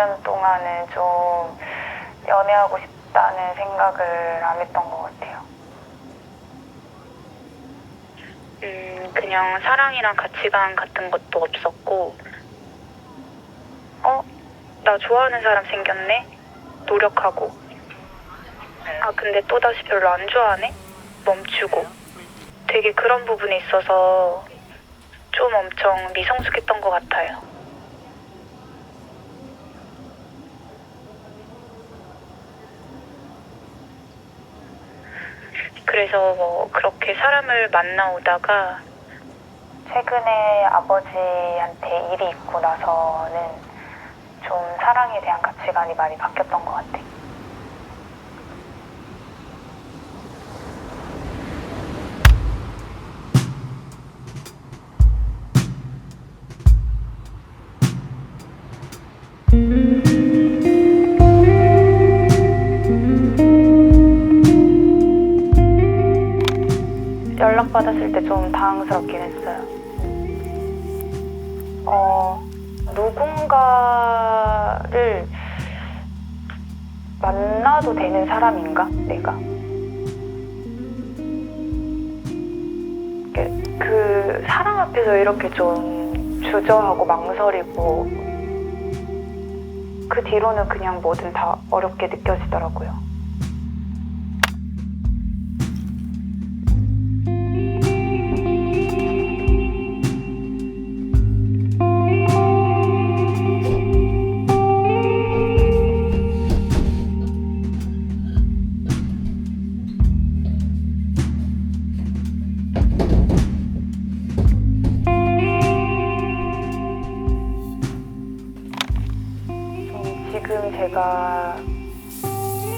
2년 동안은 좀 연애하고 싶다는 생각을 안 했던 것 같아요. 그냥 사랑이랑 가치관 같은 것도 없었고, 나 좋아하는 사람 생겼네? 노력하고. 근데 또다시 별로 안 좋아하네? 멈추고. 되게 그런 부분에 있어서 좀 엄청 미성숙했던 것 같아요. 그래서 그렇게 사람을 만나오다가 최근에 아버지한테 일이 있고 나서는 좀 사랑에 대한 가치관이 많이 바뀌었던 것 같아. 연락받았을 때 좀 당황스럽긴 했어요. 누군가를 만나도 되는 사람인가? 내가? 그 사람 앞에서 이렇게 좀 주저하고 망설이고 그 뒤로는 그냥 뭐든 다 어렵게 느껴지더라고요. 지금 제가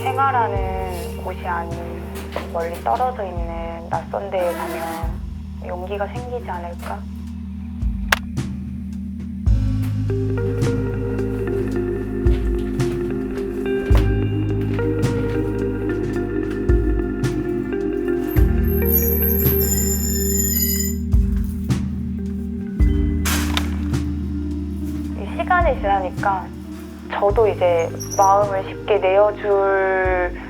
생활하는 곳이 아닌 멀리 떨어져 있는 낯선 데에 가면 용기가 생기지 않을까? 시간이 지나니까 저도 이제 마음을 쉽게 내어줄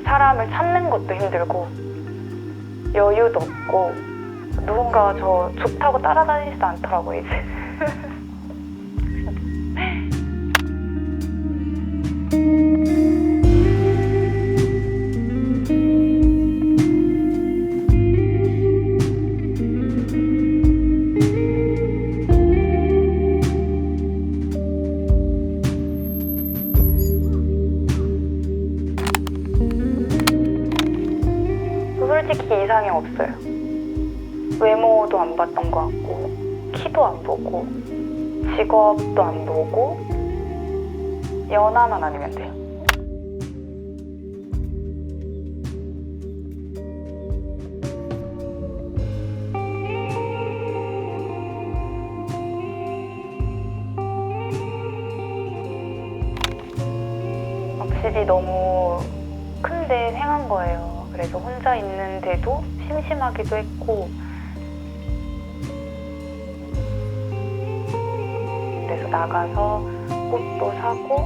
사람을 찾는 것도 힘들고 여유도 없고 누군가 저 좋다고 따라다니지도 않더라고요, 이제. 솔직히 이상형 없어요. 외모도 안 봤던 것 같고, 키도 안 보고, 직업도 안 보고, 연하만 아니면 돼요. 확실히 너무 큰데 횡한 거예요. 그래서 혼자 있는데도 심심하기도 했고, 그래서 나가서 꽃도 사고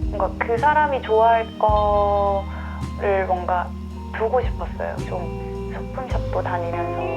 뭔가 그 사람이 좋아할 거를 뭔가 두고 싶었어요. 좀 소품샵도 다니면서.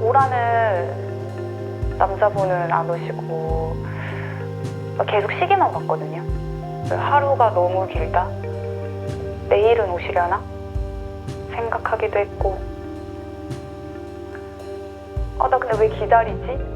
오라는 남자분은 안 오시고 계속 시계만 봤거든요. 하루가 너무 길다. 내일은 오시려나? 생각하기도 했고. 나 근데 왜 기다리지?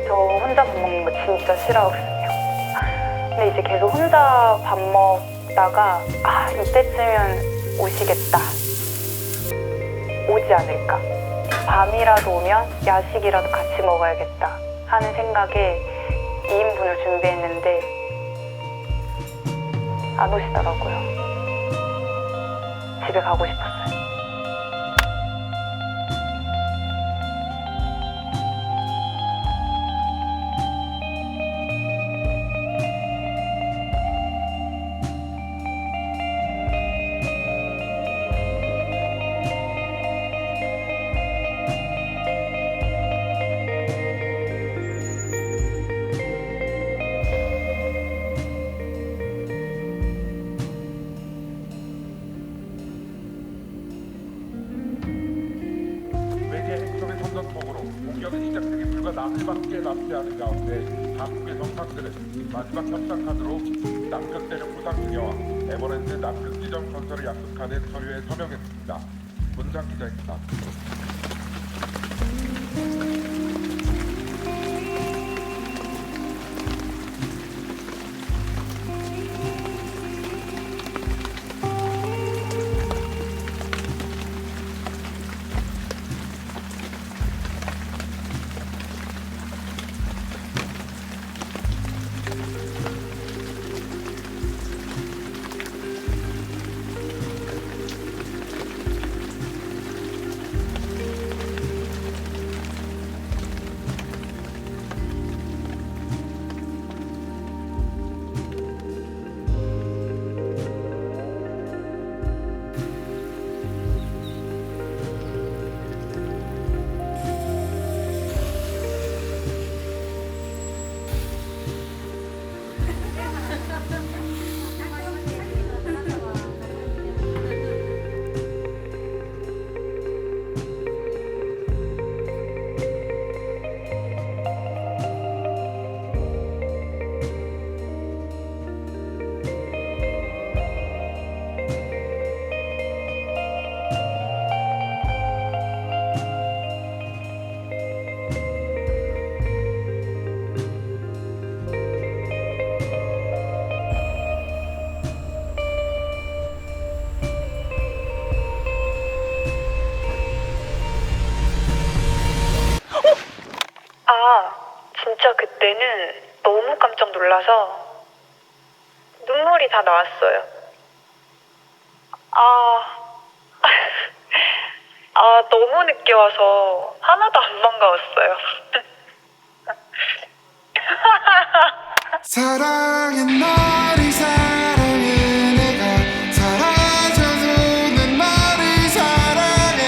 저 혼자 밥 먹는 거 진짜 싫어하거든요. 근데 이제 계속 혼자 밥 먹다가 이때쯤이면 오시겠다. 오지 않을까. 밤이라도 오면 야식이라도 같이 먹어야겠다 하는 생각에 2인분을 준비했는데 안 오시더라고요. 집에 가고 싶었어요. 공격이 시작되기 불과 나흘밖에 남지 않은 가운데 각국의 정상들은 마지막 협상 카드로 남극 대륙 부상 중여와 에버랜드 남극 지점 건설을 약속하는 서류에 서명했습니다. 문장 기자입니다. 진짜 그때는 너무 깜짝 놀라서 눈물이 다 나왔어요. 너무 늦게 와서 하나도 안 반가웠어요. 사랑해 너를 사랑해 내가 사라져도 난 너를 사랑해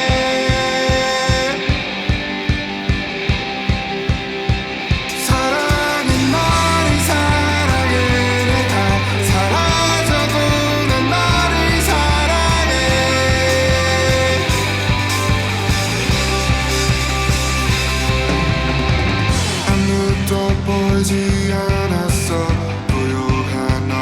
사랑해 너를 사랑해 내가 사라져도 난 너를 사랑해 아무도 보이지 않았어 고요한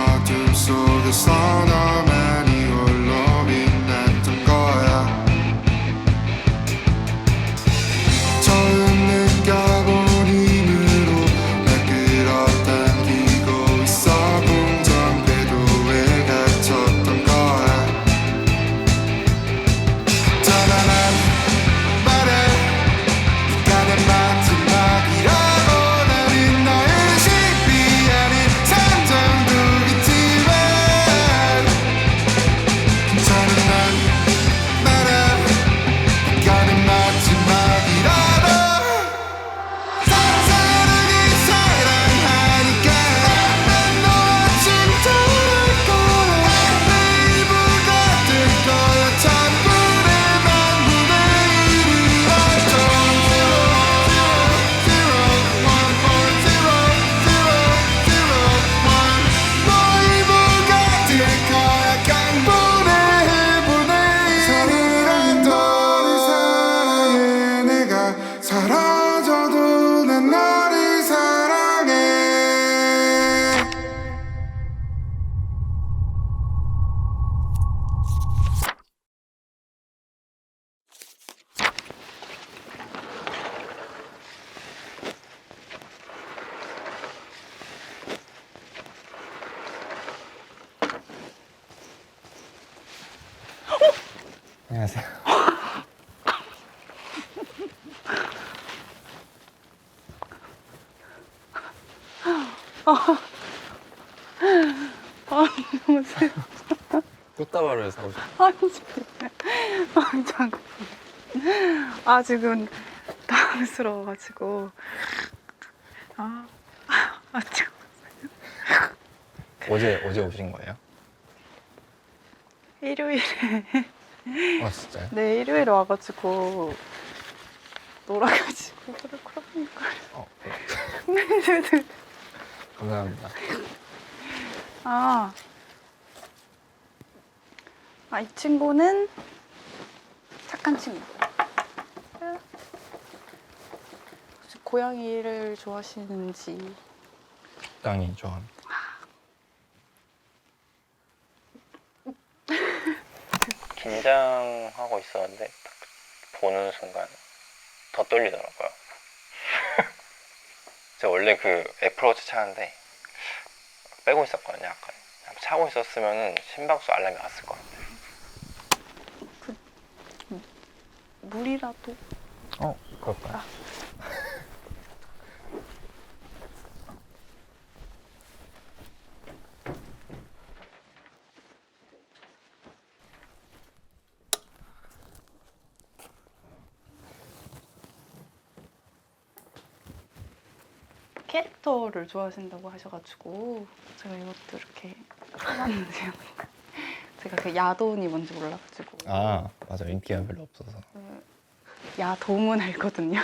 안녕하세요. 너무 슬 꽃다발을 사고 싶어요. 아니 지금 아니 잠깐 아 지금 당황스러워가지고 지금 어제 오신 거예요? 일요일에 아 진짜요? 네 일요일에 와가지고 놀아가지고 그러니까 네. 감사합니다. 이 친구는 착한 친구. 혹시 고양이를 좋아하시는지. 땅이 좋아합니다. 긴장하고 있었는데 딱 보는 순간 더 떨리더라고요. 제가 원래 그 애플워치 차는데 빼고 있었거든요. 아까 차고 있었으면 심박수 알람이 왔을 것 같아요. 물이라도. 그럴까요? 캐릭터를 좋아하신다고 하셔가지고 제가 이것도 이렇게 해봤는데요. 제가 그 야돈이 뭔지 몰라가지고 아 맞아, 인기가 별로 없어서. 야돔은 알거든요.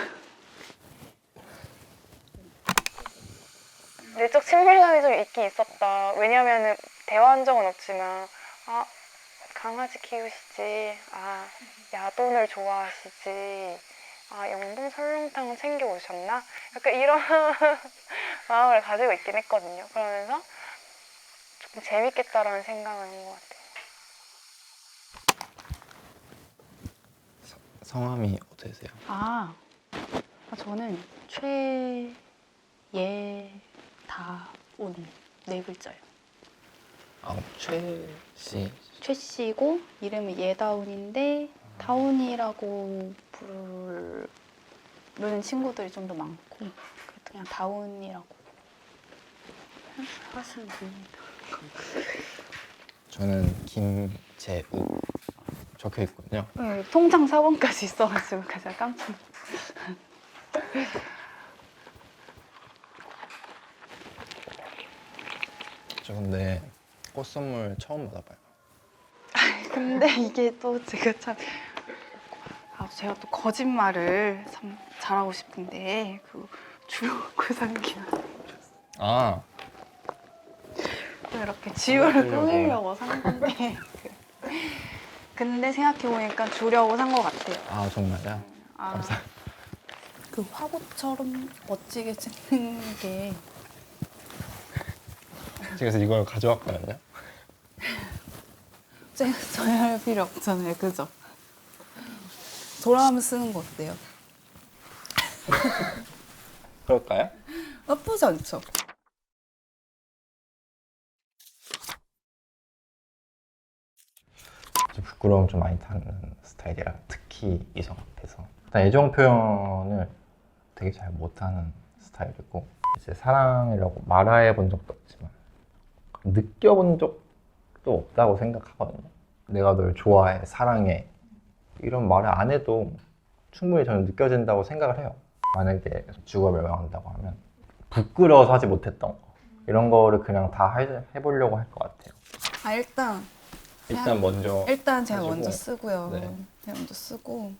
내적 친밀감이 좀 있긴 있었다. 왜냐면은 대화한 적은 없지만 강아지 키우시지, 야돈을 좋아하시지, 영동 설렁탕 챙겨 오셨나? 약간 이런 마음을 가지고 있긴 했거든요. 그러면서 조금 재밌겠다라는 생각을 한 것 같아요. 성함이 어떠세요? 저는 최예다온 네 글자예요. 최씨. 최씨고 이름이 예다운인데 다운이라고 부르는 친구들이 좀 더 많고 그래도 그냥 다운이라고 하시면 됩니다. 저는 김재우 적혀 있거든요. 네, 통장 사원까지 있어가지고 제가 깜짝 저 근데 꽃 선물 처음 받아봐요. 근데 이게 또 제가 참 제가 또 거짓말을 참 잘하고 싶은데 그 주려고 산 게 아 또 이렇게 지우를 꾸미려고. 꾸미려고 산 건데 근데 생각해보니까 주려고 산 것 같아요. 정말요? 감사합니다. 그 화보처럼 멋지게 찍는 게 그래서 이걸 가져왔거든요. 저야 할 필요 없잖아요, 그죠? 돌아가면 쓰는 거 어때요? 그럴까요? 나쁘지 않죠? 부끄러움 좀 많이 타는 스타일이라, 특히 이성 앞에서 일단 애정 표현을 되게 잘 못하는 스타일이고, 이제 사랑이라고 말해 본 적도 없지만 느껴본 적도 없다고 생각하거든요. 내가 널 좋아해, 사랑해 이런 말을 안 해도 충분히 저는 느껴진다고 생각을 해요. 만약에 죽어 멸망한다고 하면 부끄러워서 하지 못했던 거, 이런 거를 그냥 다 해보려고 할 것 같아요. 일단 먼저 일단 제가 가지고. 먼저 쓰고요. 네. 제가 먼저 쓰고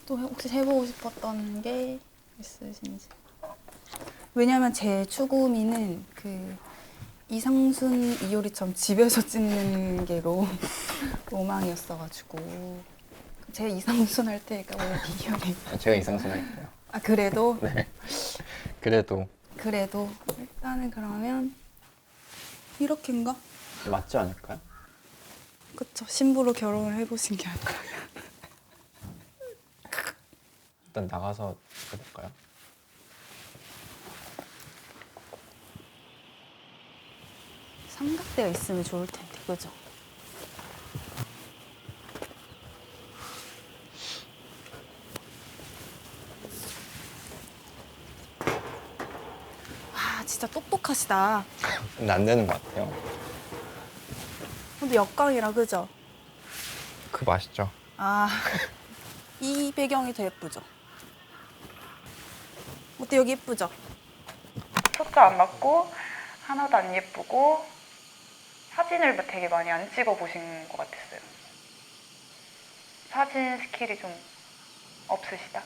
또 혹시 해보고 싶었던 게 있으신지. 왜냐면 제 추구미는 그 이상순 이효리처럼 집에서 찍는 게 로망이었어가지고 제 이상순 할 테니까 원래 이효리. 제가 이상순 할게요. 그래도 네. 그래도 일단은 그러면 이렇게인가? 맞지 않을까요? 그쵸. 신부로 결혼을 해보신 게 아닐까. 일단 나가서 해볼까요? 삼각대가 있으면 좋을 텐데, 그죠? 진짜 똑똑하시다. 근데 안 되는 것 같아요. 근데 역광이라 그죠? 그 맛있죠? 아, 이 배경이 더 예쁘죠? 어때, 여기 예쁘죠? 초점 안 맞고 하나도 안 예쁘고 사진을 되게 많이 안 찍어 보신 것 같았어요. 사진 스킬이 좀 없으시다.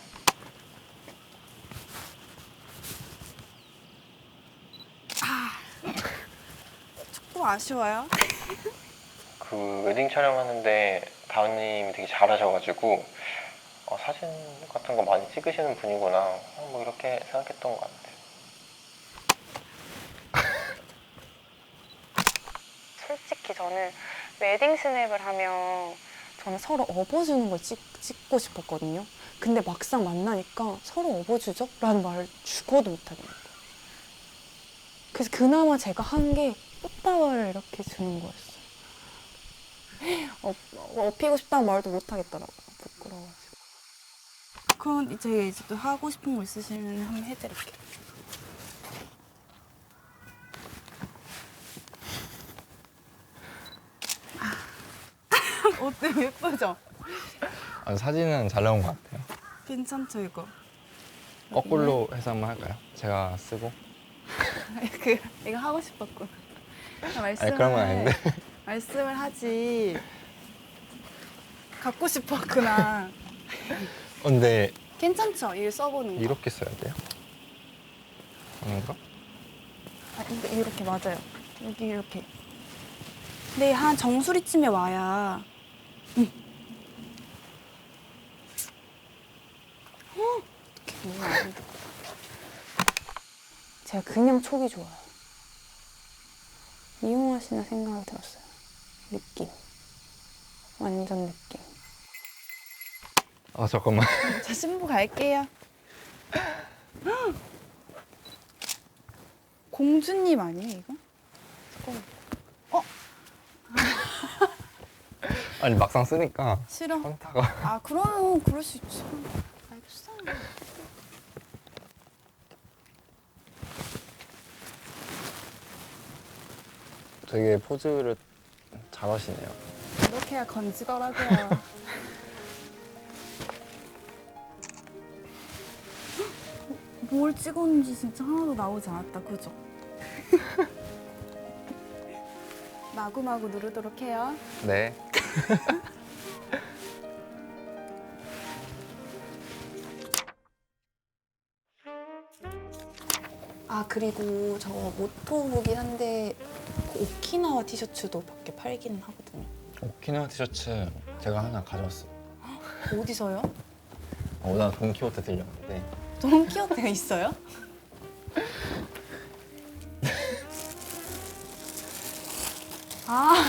조금 아쉬워요. 그 웨딩 촬영하는데 다은님이 되게 잘하셔가지고 사진 같은 거 많이 찍으시는 분이구나 뭐 이렇게 생각했던 것 같아요. 솔직히 저는 웨딩 스냅을 하면 저는 서로 업어주는 걸 찍고 싶었거든요. 근데 막상 만나니까 서로 업어주죠? 라는 말을 죽어도 못하겠는 거예요. 그래서 그나마 제가 한 게 꽃다발을 이렇게 주는 거였어요. 업히고 싶다는 말도 못하겠더라고요. 부끄러워가지고. 그럼 이제 또 하고 싶은 거 있으시면 한번 해드릴게요. 어때? 예쁘죠? 아, 사진은 잘 나온 것 같아요. 괜찮죠, 이거? 거꾸로 해서 한번 할까요? 제가 쓰고. 이거 하고 싶었구나. 아니 그런 건 아닌데. 말씀을 하지. 갖고 싶었구나. 근데 괜찮죠? 이거 써보는 거. 이렇게 써야 돼요? 아닌가? 아, 이렇게 맞아요. 여기 이렇게. 근데 한 정수리쯤에 와야. 어떡해, 너무 안 돼. 제가 그냥 촉이 좋아요. 이용하시나 생각이 들었어요. 느낌. 완전 느낌. 아 잠깐만. 자, 신부 갈게요. 공주님 아니에요, 이거? 잠깐만. 아니 막상 쓰니까 싫어. 현타가. 아, 그러면 그럴 수 있죠. 알겠어. 되게 포즈를 잘하시네요. 이렇게 해야 건지더라고요. 뭘 찍었는지 진짜 하나도 나오지 않았다, 그죠? 마구마구 누르도록 해요. 네. 아, 그리고 저 모토북이긴 한데 그 오키나와 티셔츠도 밖에 팔기는 하거든요. 오키나와 티셔츠 제가 하나 가져왔어요. 어디서요? 나 돈키호테 들렸는데 돈키호테가 있어요? 아.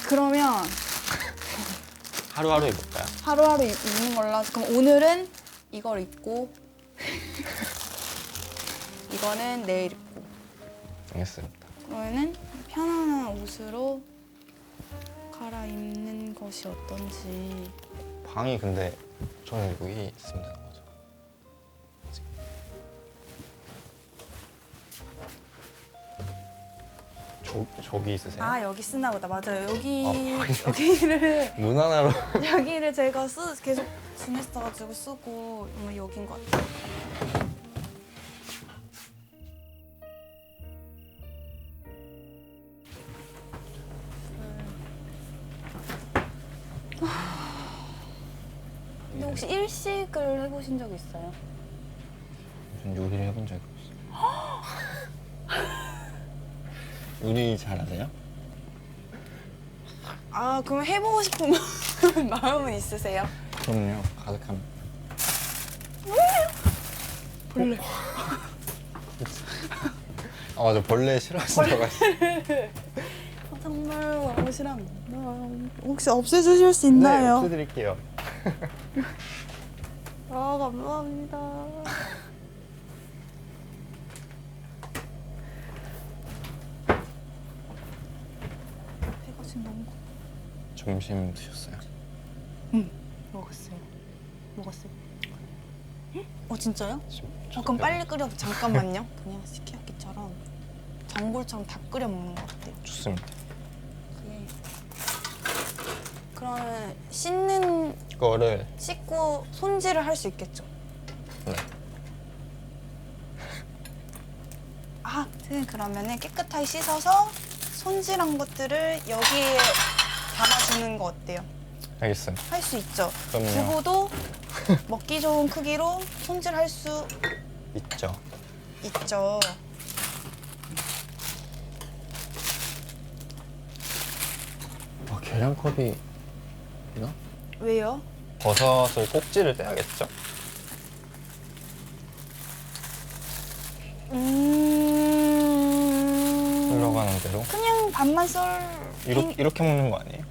그러면 하루하루 입을까요? 하루하루 입는 걸로 하죠. 그럼 오늘은 이걸 입고 이거는 내일 입고 알겠습니다. 그러면은 편안한 옷으로 갈아입는 것이 어떤지. 방이 근데 저는 여기 있으면 되는 거죠. 저기 있으세요? 아, 여기 쓰나 보다. 맞아요. 여기 거기서. 여기를 눈 하나로. 여기를 제가 계속 지냈어가지고 쓰고 여긴 것 같아요. 근데 혹시 일식을 해보신 적 있어요? 전 요리를 해본 적이 없어요. 요리 잘하세요? 아, 그럼 해보고 싶은 마음은 있으세요? 그럼요. 가득합니다. 벌레. 아 맞아, 벌레 싫어하시더라고요. 정말 너무 싫어합니다. 혹시 없애주실 수 네, 있나요? 없애드릴게요. 아, 감사합니다. 해가 지금 너무 점심 드셨어요? 먹었어요. 먹었어요. 진짜요? 그럼 빨리 끓여. 잠깐만요. 그냥 스키야키처럼 전골처럼 다 끓여 먹는 것 같아요. 좋습니다. 그게. 그러면 씻고 손질을 할 수 있겠죠? 네. 그러면은 깨끗하게 씻어서 손질한 것들을 여기에 담아주는 거 어때요? 알겠어요. 할 수 있죠? 그럼요. 두부도 먹기 좋은 크기로 손질할 수 있죠. 있죠. 계량컵이 있나? 왜요? 버섯을 꼭지를 떼야겠죠? 흘러가는 대로. 그냥 반만 이렇게 먹는 거 아니에요?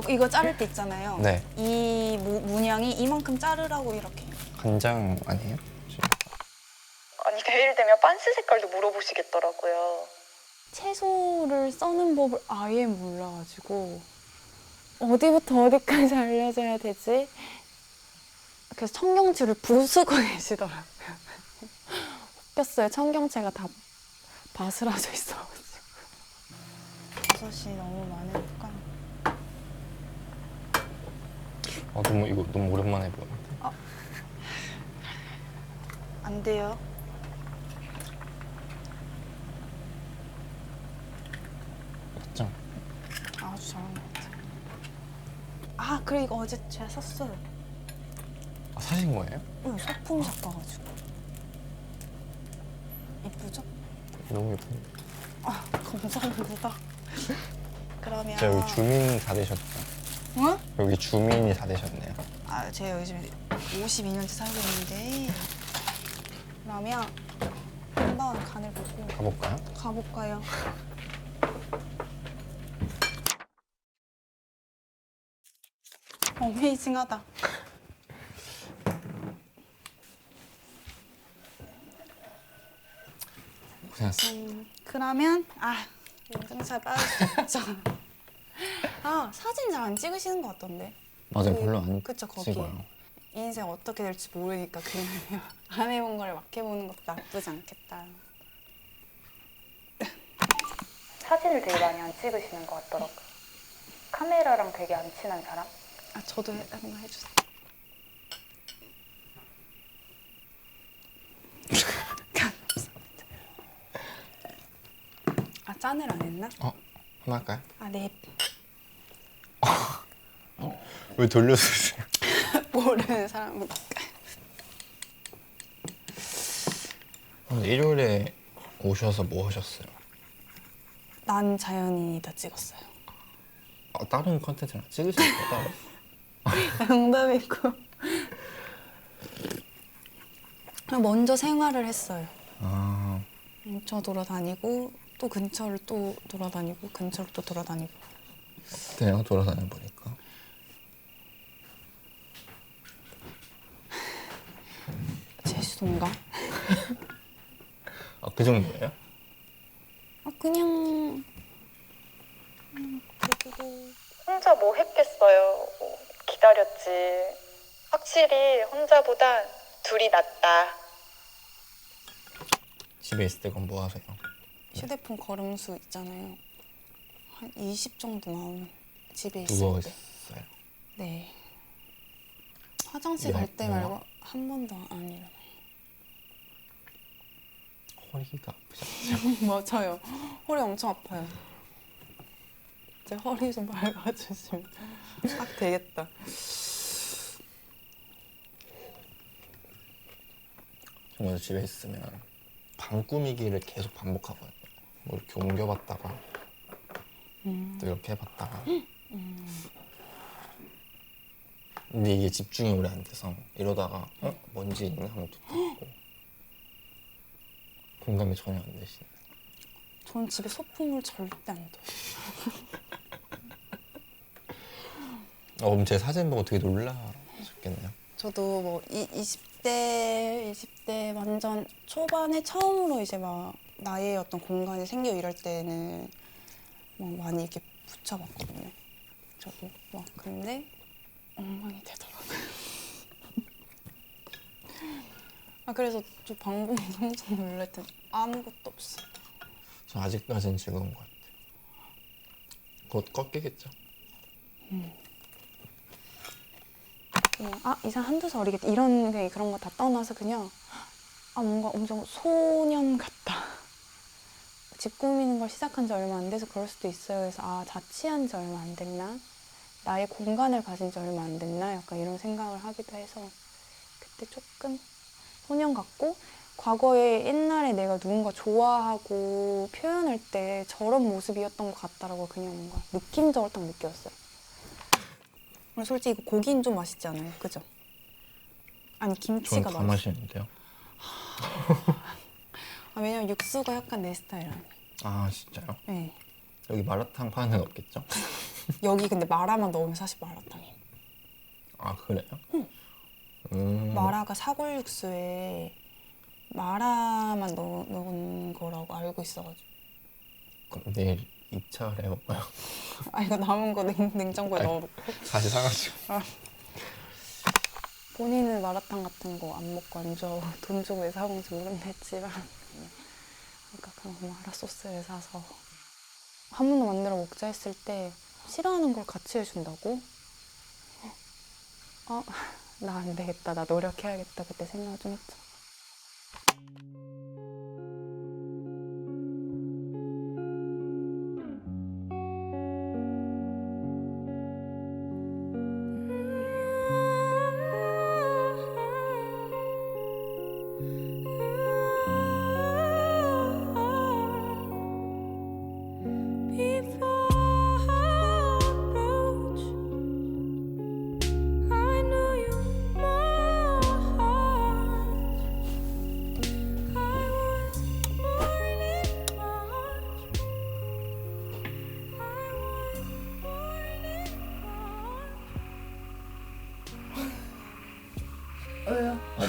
이거 자를 때 있잖아요. 네. 이 문양이 이만큼 자르라고 이렇게. 간장 아니에요? 아니 내일 되면 빤스 색깔도 물어보시겠더라고요. 채소를 써는 법을 아예 몰라가지고 어디부터 어디까지 알려줘야 되지? 그래서 청경채를 부수고 계시더라고요. 웃겼어요. 청경채가 다 바스라져 있어가지고. 버섯이 너무 많으니까. 이거 너무 오랜만에 보는데. 안 돼요. 맞죠? 아주 잘한 것 같아요. 그래 이거 어제 제가 샀어요. 사신 거예요? 응, 소품 섞어가지고. 이쁘죠? 너무 예쁜데. 감사합니다. 그러면 제가 여기 주민 다 되셨죠? 응? 여기 주민이 다 되셨네요. 제가 요즘 52년째 살고 있는데 그러면 한번 간을 보고 가볼까요? 가볼까요? 어메이징하다. 고생했어. 그러면 인증샷 빠졌죠. 사진 잘 안 찍으시는 것 같던데. 맞아요. 별로 안 그쵸, 거기에. 찍어요. 인생 어떻게 될지 모르니까 그냥 안 해본 걸 막 해보는 것도 나쁘지 않겠다. 사진을 되게 많이 안 찍으시는 것 같더라고요. 카메라랑 되게 안 친한 사람? 저도 한번 해주세요. 짠을 안 했나? 한번 할까요? 네. 왜 돌려주세요? 모르는 사람이니까. 일요일에 오셔서 뭐 하셨어요? 난 자연인이다 찍었어요. 다른 컨텐츠랑 찍으신 거 따로? 농담이고. 먼저 생활을 했어요. 근처 돌아다니고 또 근처를 또 돌아다니고 근처를 또 돌아다니고. 그냥 돌아다녀 보니까 제주도인가? 그 정도예요? 그냥 혼자 뭐 했겠어요. 기다렸지. 확실히 혼자보단 둘이 낫다. 집에 있을 때 그럼 뭐 하세요? 휴대폰 걸음수 있잖아요. 한 20 정도 나오는 집에 누워 있을 때. 있어요? 네. 화장실 뭐, 갈 때 말고 한 번도 안 일어나요. 허리가 아프지 않아요? 맞아요. 허리 엄청 아파요. 제 허리 좀 밟아주시면 딱 되겠다. 정말 집에 있으면 방 꾸미기를 계속 반복하거든요. 뭐 이렇게 옮겨봤다가 또 이렇게 해봤다가 근데 이게 집중이 오래 안 돼서 이러다가 먼지 있나 하면 또 닦고 공감이 전혀 안 되시네요. 전 집에 소품을 절대 안 둬요. 그럼 제 사진 보고 되게 놀라셨겠네요. 저도 뭐 20대 완전 초반에 처음으로 이제 막 나의 어떤 공간이 생겨 이럴 때는 막 많이 이렇게 붙여봤거든요. 저도 막 근데 엉망이 되더라고요. 아 그래서 저 방금 깜짝 놀랐더니 아무것도 없어. 저 아직까지는 즐거운 것 같아요. 곧 꺾이겠죠? 그냥 이상 한두 살이겠다 이런 그런 거 다 떠나서 그냥 뭔가 엄청 소년 같다. 집 꾸미는 걸 시작한 지 얼마 안 돼서 그럴 수도 있어요. 그래서 자취한 지 얼마 안 됐나? 나의 공간을 가진 지 얼마 안 됐나? 약간 이런 생각을 하기도 해서 그때 조금 소년 같고 과거에 옛날에 내가 누군가 좋아하고 표현할 때 저런 모습이었던 것 같다라고 그냥 뭔가 느낌적으로 딱 느꼈어요. 솔직히 이거 고기는 좀 맛있지 않아요? 그죠? 아니 김치가 저는 다 맛있는데요. 왜냐면 육수가 약간 내 스타일 아니에요. 아 진짜요? 네. 여기 마라탕 파는 데는 없겠죠? 여기 근데 마라만 넣으면 사실 마라탕이에요. 아 그래요? 마라가 사골 육수에 마라만 넣은 거라고 알고 있어가지고. 그럼 내일 2차를 해볼까요? 이거 남은 거 냉장고에 넣어놓고. 다시 사가지고. 본인은 마라탕 같은 거 안 먹고 안 좋아하고 돈 주고 왜 사먹는지 모르겠지만 그냥 마라 소스를 사서 한 번도 만들어 먹자 했을 때 싫어하는 걸 같이 해준다고? 나 안 되겠다. 나 노력해야겠다. 그때 생각을 좀 했죠.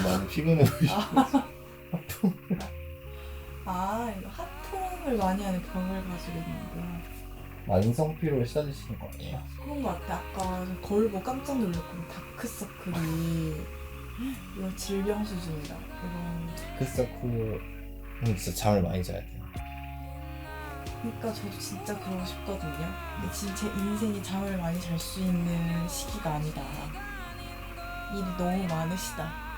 많이 피곤해 보이시고. 이거 하품을 많이 하는 병을 가지고 있는데 만성 피로에 시달리시는 거 아니에요? 그런 거 같아. 아까 거울 보고 깜짝 놀랐거든. 다크서클이 이거 질병 수준이다. 이런. 다크서클은 진짜 잠을 많이 자야 돼요. 그러니까 저도 진짜 그러고 싶거든요. 근데 진짜 제 인생이 잠을 많이 잘 수 있는 시기가 아니다. 일이 너무 많으시다.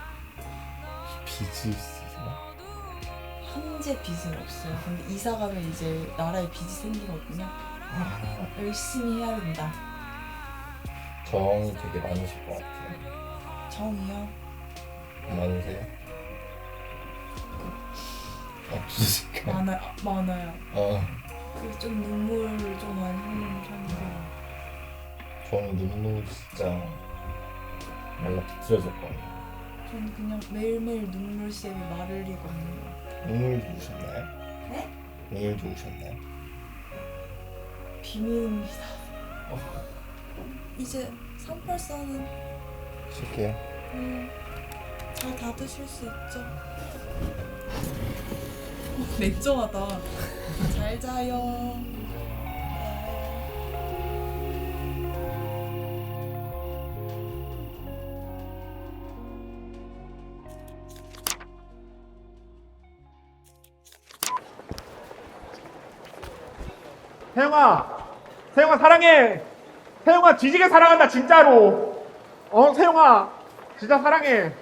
빚이 있으세요? 현재 빚은 없어요. 근데 이사 가면 이제 나라에 빚이 생기거든요. 열심히 해야 된다. 정이 되게 많으실 것 같아요. 정이요? 많으세요? 없으실까요? 많아요. 그래서 좀 눈물을 좀 많이 흘리는 편인데 저는 눈물 진짜 연락 비틀어졌거든요. 저는 그냥 매일매일 눈물샘이 마를 리가 없네요. 오늘도 우셨나요? 네? 오늘도 우셨나요? 비밀입니다. 이제 384는 쉴게요. 잘 닫으실 수 있죠? 냉정하다. 잘 자요. 세영아 사랑해. 세영아 뒤지게 사랑한다 진짜로. 세영아 진짜 사랑해.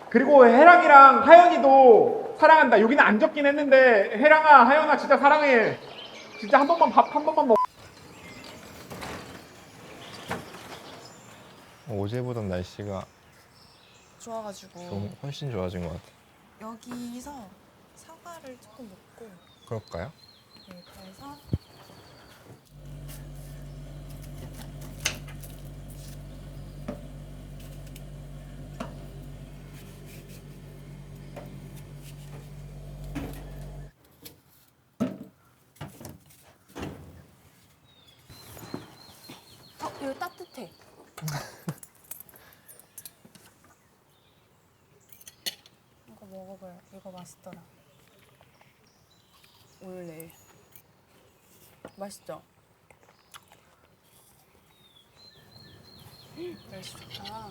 그리고 해랑이랑 하연이도 사랑한다. 여기는 안 적긴 했는데 해랑아 하연아 진짜 사랑해. 진짜 한 번만 밥 한 번만 먹. 어제보단 날씨가 좋아가지고 훨씬 좋아진 것 같아요. 여기서 사과를 조금 먹고 그럴까요? 네, 그래서 이거 따뜻해. 이거 먹어봐요. 이거 맛있더라. 오늘 내일. 맛있죠? 날씨 좋다.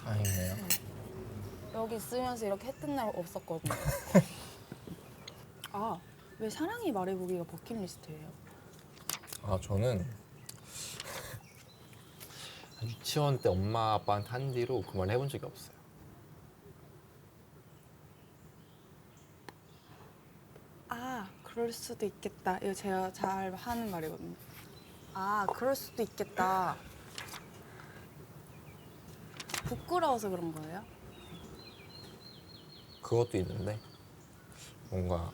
다행이네요. 여기 있으면서 이렇게 해 뜬 날 없었거든요. 아, 왜 사랑이 말해보기가 버킷리스트예요? 아, 저는 유치원 때 엄마 아빠한테 한 뒤로 그 말 해본 적이 없어요. 아, 그럴 수도 있겠다. 이거 제가 잘 하는 말이거든요. 아, 그럴 수도 있겠다. 부끄러워서 그런 거예요? 그것도 있는데 뭔가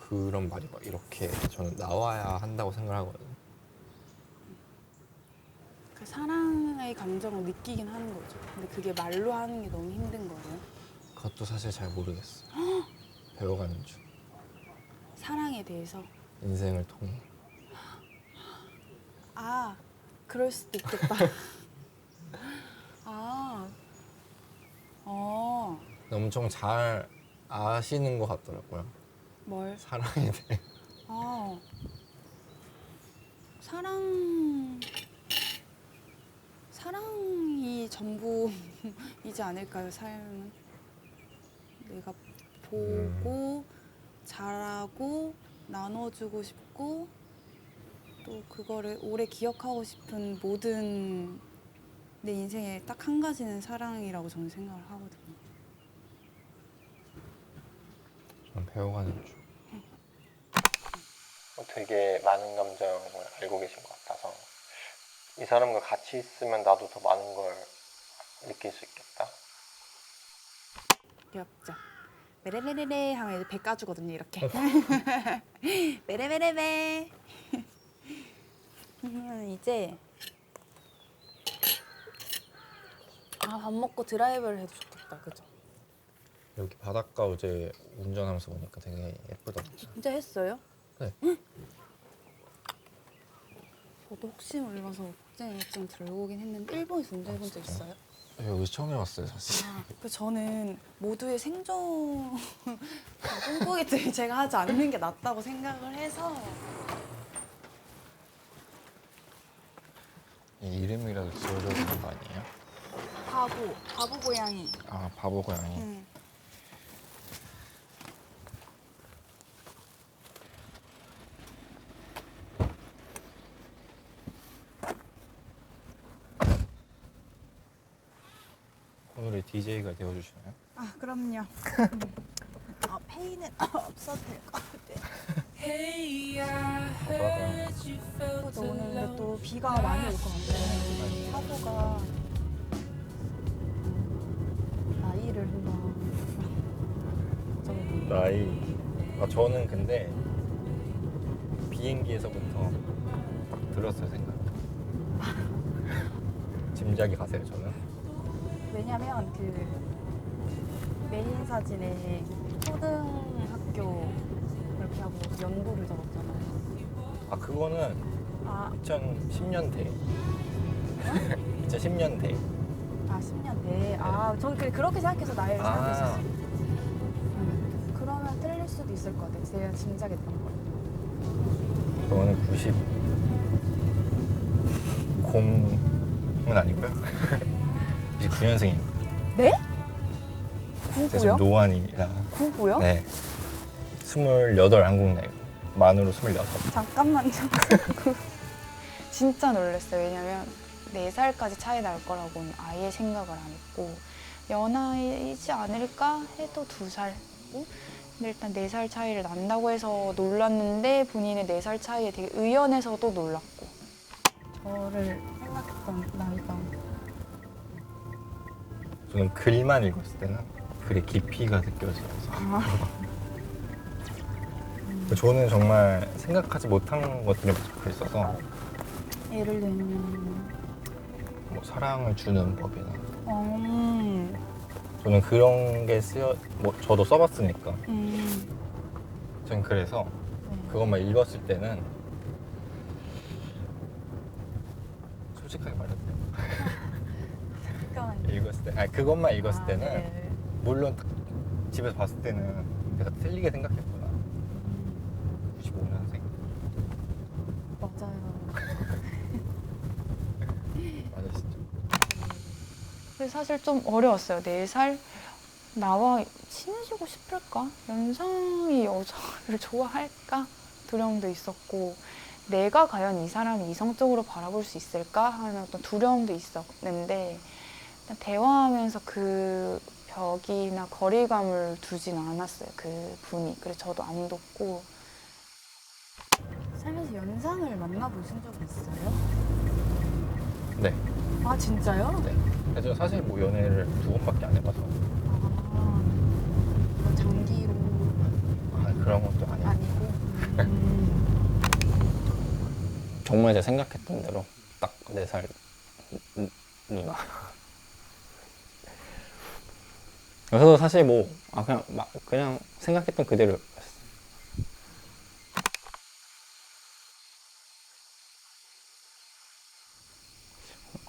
그런 말이 막 이렇게 저는 나와야 한다고 생각을 하거든요. 그 사랑의 감정을 느끼긴 하는 거죠. 근데 그게 말로 하는 게 너무 힘든 거예요. 그것도 사실 잘 모르겠어요. 배워가는 중. 사랑에 대해서. 인생을 통해. 아, 그럴 수도 있겠다. 아, 엄청 잘 아시는 것 같더라고요. 뭘? 사랑에 대해. 아, 사랑이 전부이지 않을까요, 삶은? 내가 보고, 잘하고, 나눠주고 싶고, 또 그거를 오래 기억하고 싶은 모든 내 인생에 딱 한 가지는 사랑이라고 저는 생각을 하거든요. 전 배워가는 중. 되게 많은 감정을 알고 계신 것 같아서 이 사람과 같이 있으면 나도 더 많은 걸 느낄 수 있겠다. 귀엽죠? 메레메레레 하면 이제 배 까주거든요, 이렇게. 메레메레메. 이제 밥 먹고 드라이브를 해도 좋겠다, 그죠? 여기 바닷가 어제 운전하면서 보니까 되게 예쁘더라고요. 진짜 했어요? 네. 저도 혹시 몰라서 국제여행증 들고 오긴 했는데 일본에서 운전해본 적 있어요? 여기 처음 해봤어요, 사실. 저는 모두의 생존 꿈꾸기 때문에 제가 하지 않는 게 낫다고 생각을 해서 이 이름이라도 지어줘야 되는 거 아니에요? 바보 고양이. 아, 바보 고양이. 응. 오늘의 DJ가 되어주시나요? 아, 그럼요. 페이는 없어도 될 것 같아요. 그래서 오늘 근데 또 비가 많이 올 것 같아요. 사고가 나이를 한다. 나이. 저는 근데 비행기에서부터 딱 들었어요, 생각. 짐작이 가세요, 저는. 왜냐면 그 메인 사진에 초등학교 이렇게 하고 연도를 적었잖아요. 아, 그거는 2010년대. 2010년대. 아, 10년 대. 아, 전 그렇게 생각해서 나이를 생각했었어요. 그러면 틀릴 수도 있을 것 같아요. 제가 짐작했던 거. 저는 90은 아니고요. 99년생입니다. 네? 제가 지금 99요? 노안이라. 99요? 네. 28 한국 나이고 만으로 26. 잠깐만요. 진짜 놀랐어요. 왜냐면 4살까지 차이 날 거라고는 아예 생각을 안 했고 연하이지 않을까 해도 2살. 근데 일단 4살 차이를 난다고 해서 놀랐는데 본인의 4살 차이에 되게 의연해서도 놀랐고 저를 생각했던 나이가 저는 글만 읽었을 때는 글의 깊이가 느껴지면서 저는 정말 생각하지 못한 것들이 적혀 있어서 예를 들면 뭐 사랑을 주는 법이나 저는 그런 게 저도 써봤으니까 저는 그래서 그것만 읽었을 때는 솔직하게 말해도 읽었을 때, 그것만 읽었을 때는 네. 물론 딱 집에서 봤을 때는 내가 틀리게 생각했구나. 95년생. 맞아요. 가지시죠. 그래서 사실 좀 어려웠어요. 4살 나와 친해지고 싶을까? 연상이 여자를 좋아할까? 두려움도 있었고 내가 과연 이 사람을 이성적으로 바라볼 수 있을까? 하는 어떤 두려움도 있었는데 일단 대화하면서 그 벽이나 거리감을 두진 않았어요. 그 분이. 그래서 저도 안 뒀고. 살면서 연상을 만나보신 적 있어요? 네. 아 진짜요? 네. 그래서 사실 뭐 연애를 2번밖에 안 해봐서 뭐 장기로 그런 것도 아니고. 아니고. 정말 제가 생각했던 대로 딱 4살 누나. 그래서 사실 뭐 그냥 생각했던 그대로.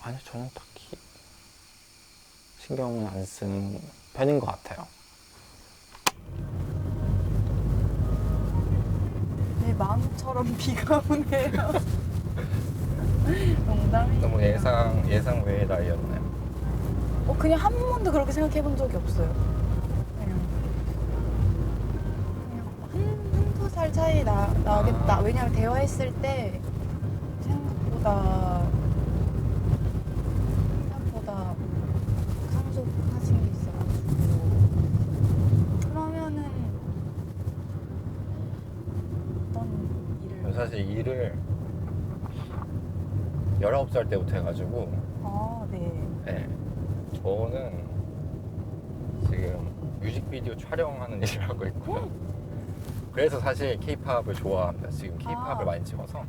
아니요, 저는 딱히 신경은 안 쓰는 편인 것 같아요. 내 마음처럼 비가 오네요. 농담이. 너무 예상 외의 나이였나요? 그냥 한 번도 그렇게 생각해 본 적이 없어요. 그냥 한두 살 차이 나겠다. 왜냐면 대화했을 때 생각보다 상속하신 게 있어가지고 그러면은 어떤 일을 사실 일을 19살 때부터 해가지고 네. 네. 저는 지금 뮤직비디오 촬영하는 일을 하고 있고요. 그래서 사실 케이팝을 좋아합니다. 지금 케이팝을 많이 찍어서.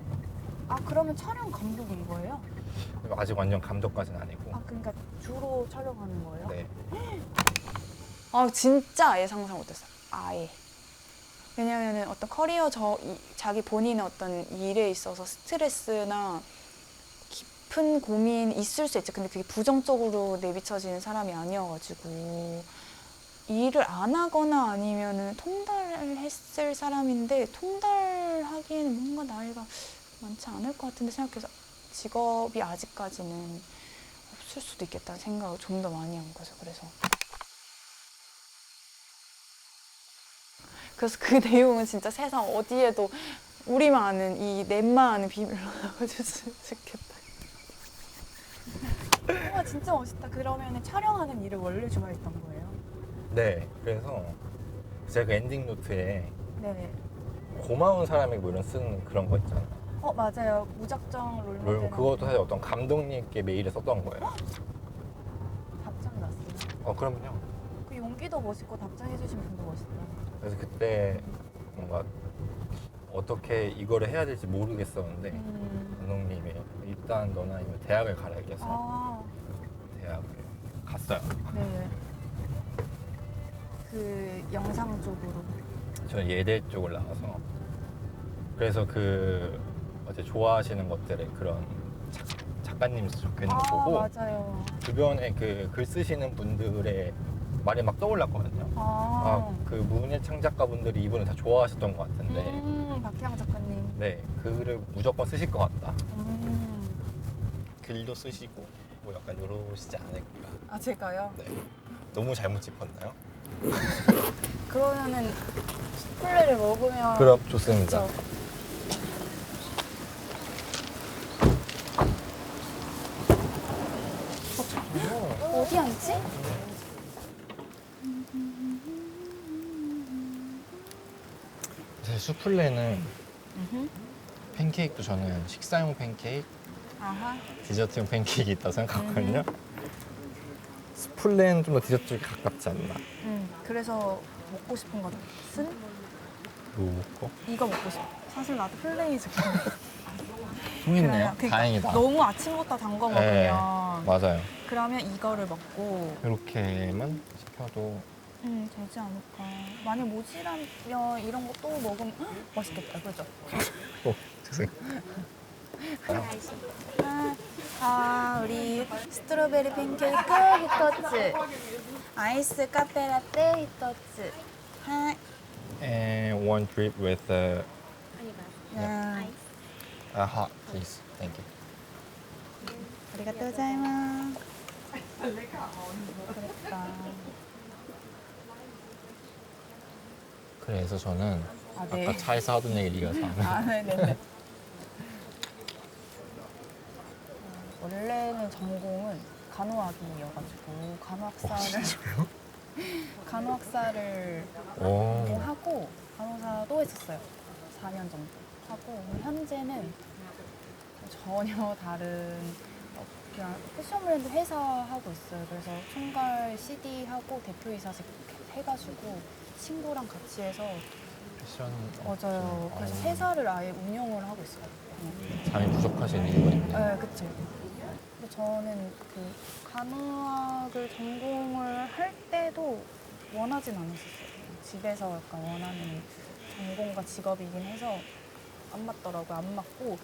그러면 촬영 감독인 거예요? 아직 완전 감독까지는 아니고. 그러니까 주로 촬영하는 거예요? 네. 진짜 아예 상상 못했어요. 아예. 왜냐면은 어떤 커리어 자기 본인의 어떤 일에 있어서 스트레스나 깊은 고민이 있을 수 있죠. 근데 그게 부정적으로 내비쳐지는 사람이 아니어가지고 일을 안 하거나 아니면은 통달했을 사람인데 통달하기에는 뭔가 나이가 많지 않을 것 같은데 생각해서 직업이 아직까지는 없을 수도 있겠다는 생각을 좀 더 많이 한 거죠. 그래서 그 내용은 진짜 세상 어디에도 우리만 아는 이 넷만 아는 비밀로 남아줬으면 좋겠다. 와 진짜 멋있다. 그러면 촬영하는 일을 원래 좋아했던 거예요? 네. 그래서 제가 그 엔딩 노트에 네. 고마운 사람에게 뭐 이런 쓰는 그런 거 있잖아요. 맞아요. 무작정 롤모델. 그것도 사실 어떤 감독님께 메일에 썼던 거예요. 답장 났어요. 그럼요. 그 용기도 멋있고 답장해주신 분도 멋있다. 그래서 그때 뭔가 어떻게 이거를 해야 될지 모르겠었는데 감독님이 일단 너나 아니면 대학을 가라 해서 대학을 갔어요. 네. 그 영상 쪽으로. 저는 예대 쪽을 나와서 그래서 그 어제 좋아하시는 것들의 그런 작가님 적혀있는 거 보고 맞아요. 주변에 그 글 쓰시는 분들의 말이 막 떠올랐거든요. 그 문예창 작가분들이 이분을 다 좋아하셨던 것 같은데 박혜영 작가님. 네, 글을 무조건 쓰실 것 같다. 글도 쓰시고 뭐 약간 이러시지 않을까. 제가요? 네. 너무 잘못 짚었나요? 그러면은 수플레를 먹으면 그럼 좋습니다. 그쵸. 어디 앉지? 사실 수플레는 팬케이크도 저는 식사용 팬케이크, 디저트용 팬케이크 있다고 생각하거든요. 수플레는 좀 더 디저트에 가깝지 않나. 그래서 먹고 싶은 것은 뭐 먹고? 이거 먹고 싶어. 사실 나도 플레이 좋거든. 통했네요. 그러니까 다행이다. 너무 아침부터 단 거 먹으면 네, 맞아요. 그러면 이거를 먹고 이렇게만 시켜도 되지 않을까. 만약 모지라면 이런 거 또 먹으면 맛있겠다. 그죠? 죄송해요. 우리 스트로베리 팬케이크 히토츠, 아이스 카페라떼 히토츠. And one drip with a 네. hot, please. Thank you. 아리가또 고자이마스. 그랬다. 그래서 저는 아, 네. 아까 차에서 하던 얘기를 이어서 하는 아, 네네네. 원래는 전공은 간호학이어가지고 간호학사를 오. 하고 간호사도 했었어요. 4년 정도 하고 현재는 전혀 다른 그냥 패션 브랜드 회사 하고 있어요. 그래서 총괄 CD 하고 대표이사직 해가지고 친구랑 같이 해서 패션 맞아요. 그래서 회사를 아예 운영을 하고 있어요. 잠이 부족하신 이유가 있네요. 네, 그치. 근데 저는 그 간호학을 전공을 할 때도 원하진 않았었어요. 집에서 약간 원하는 전공과 직업이긴 해서 안 맞더라고요. 안 맞고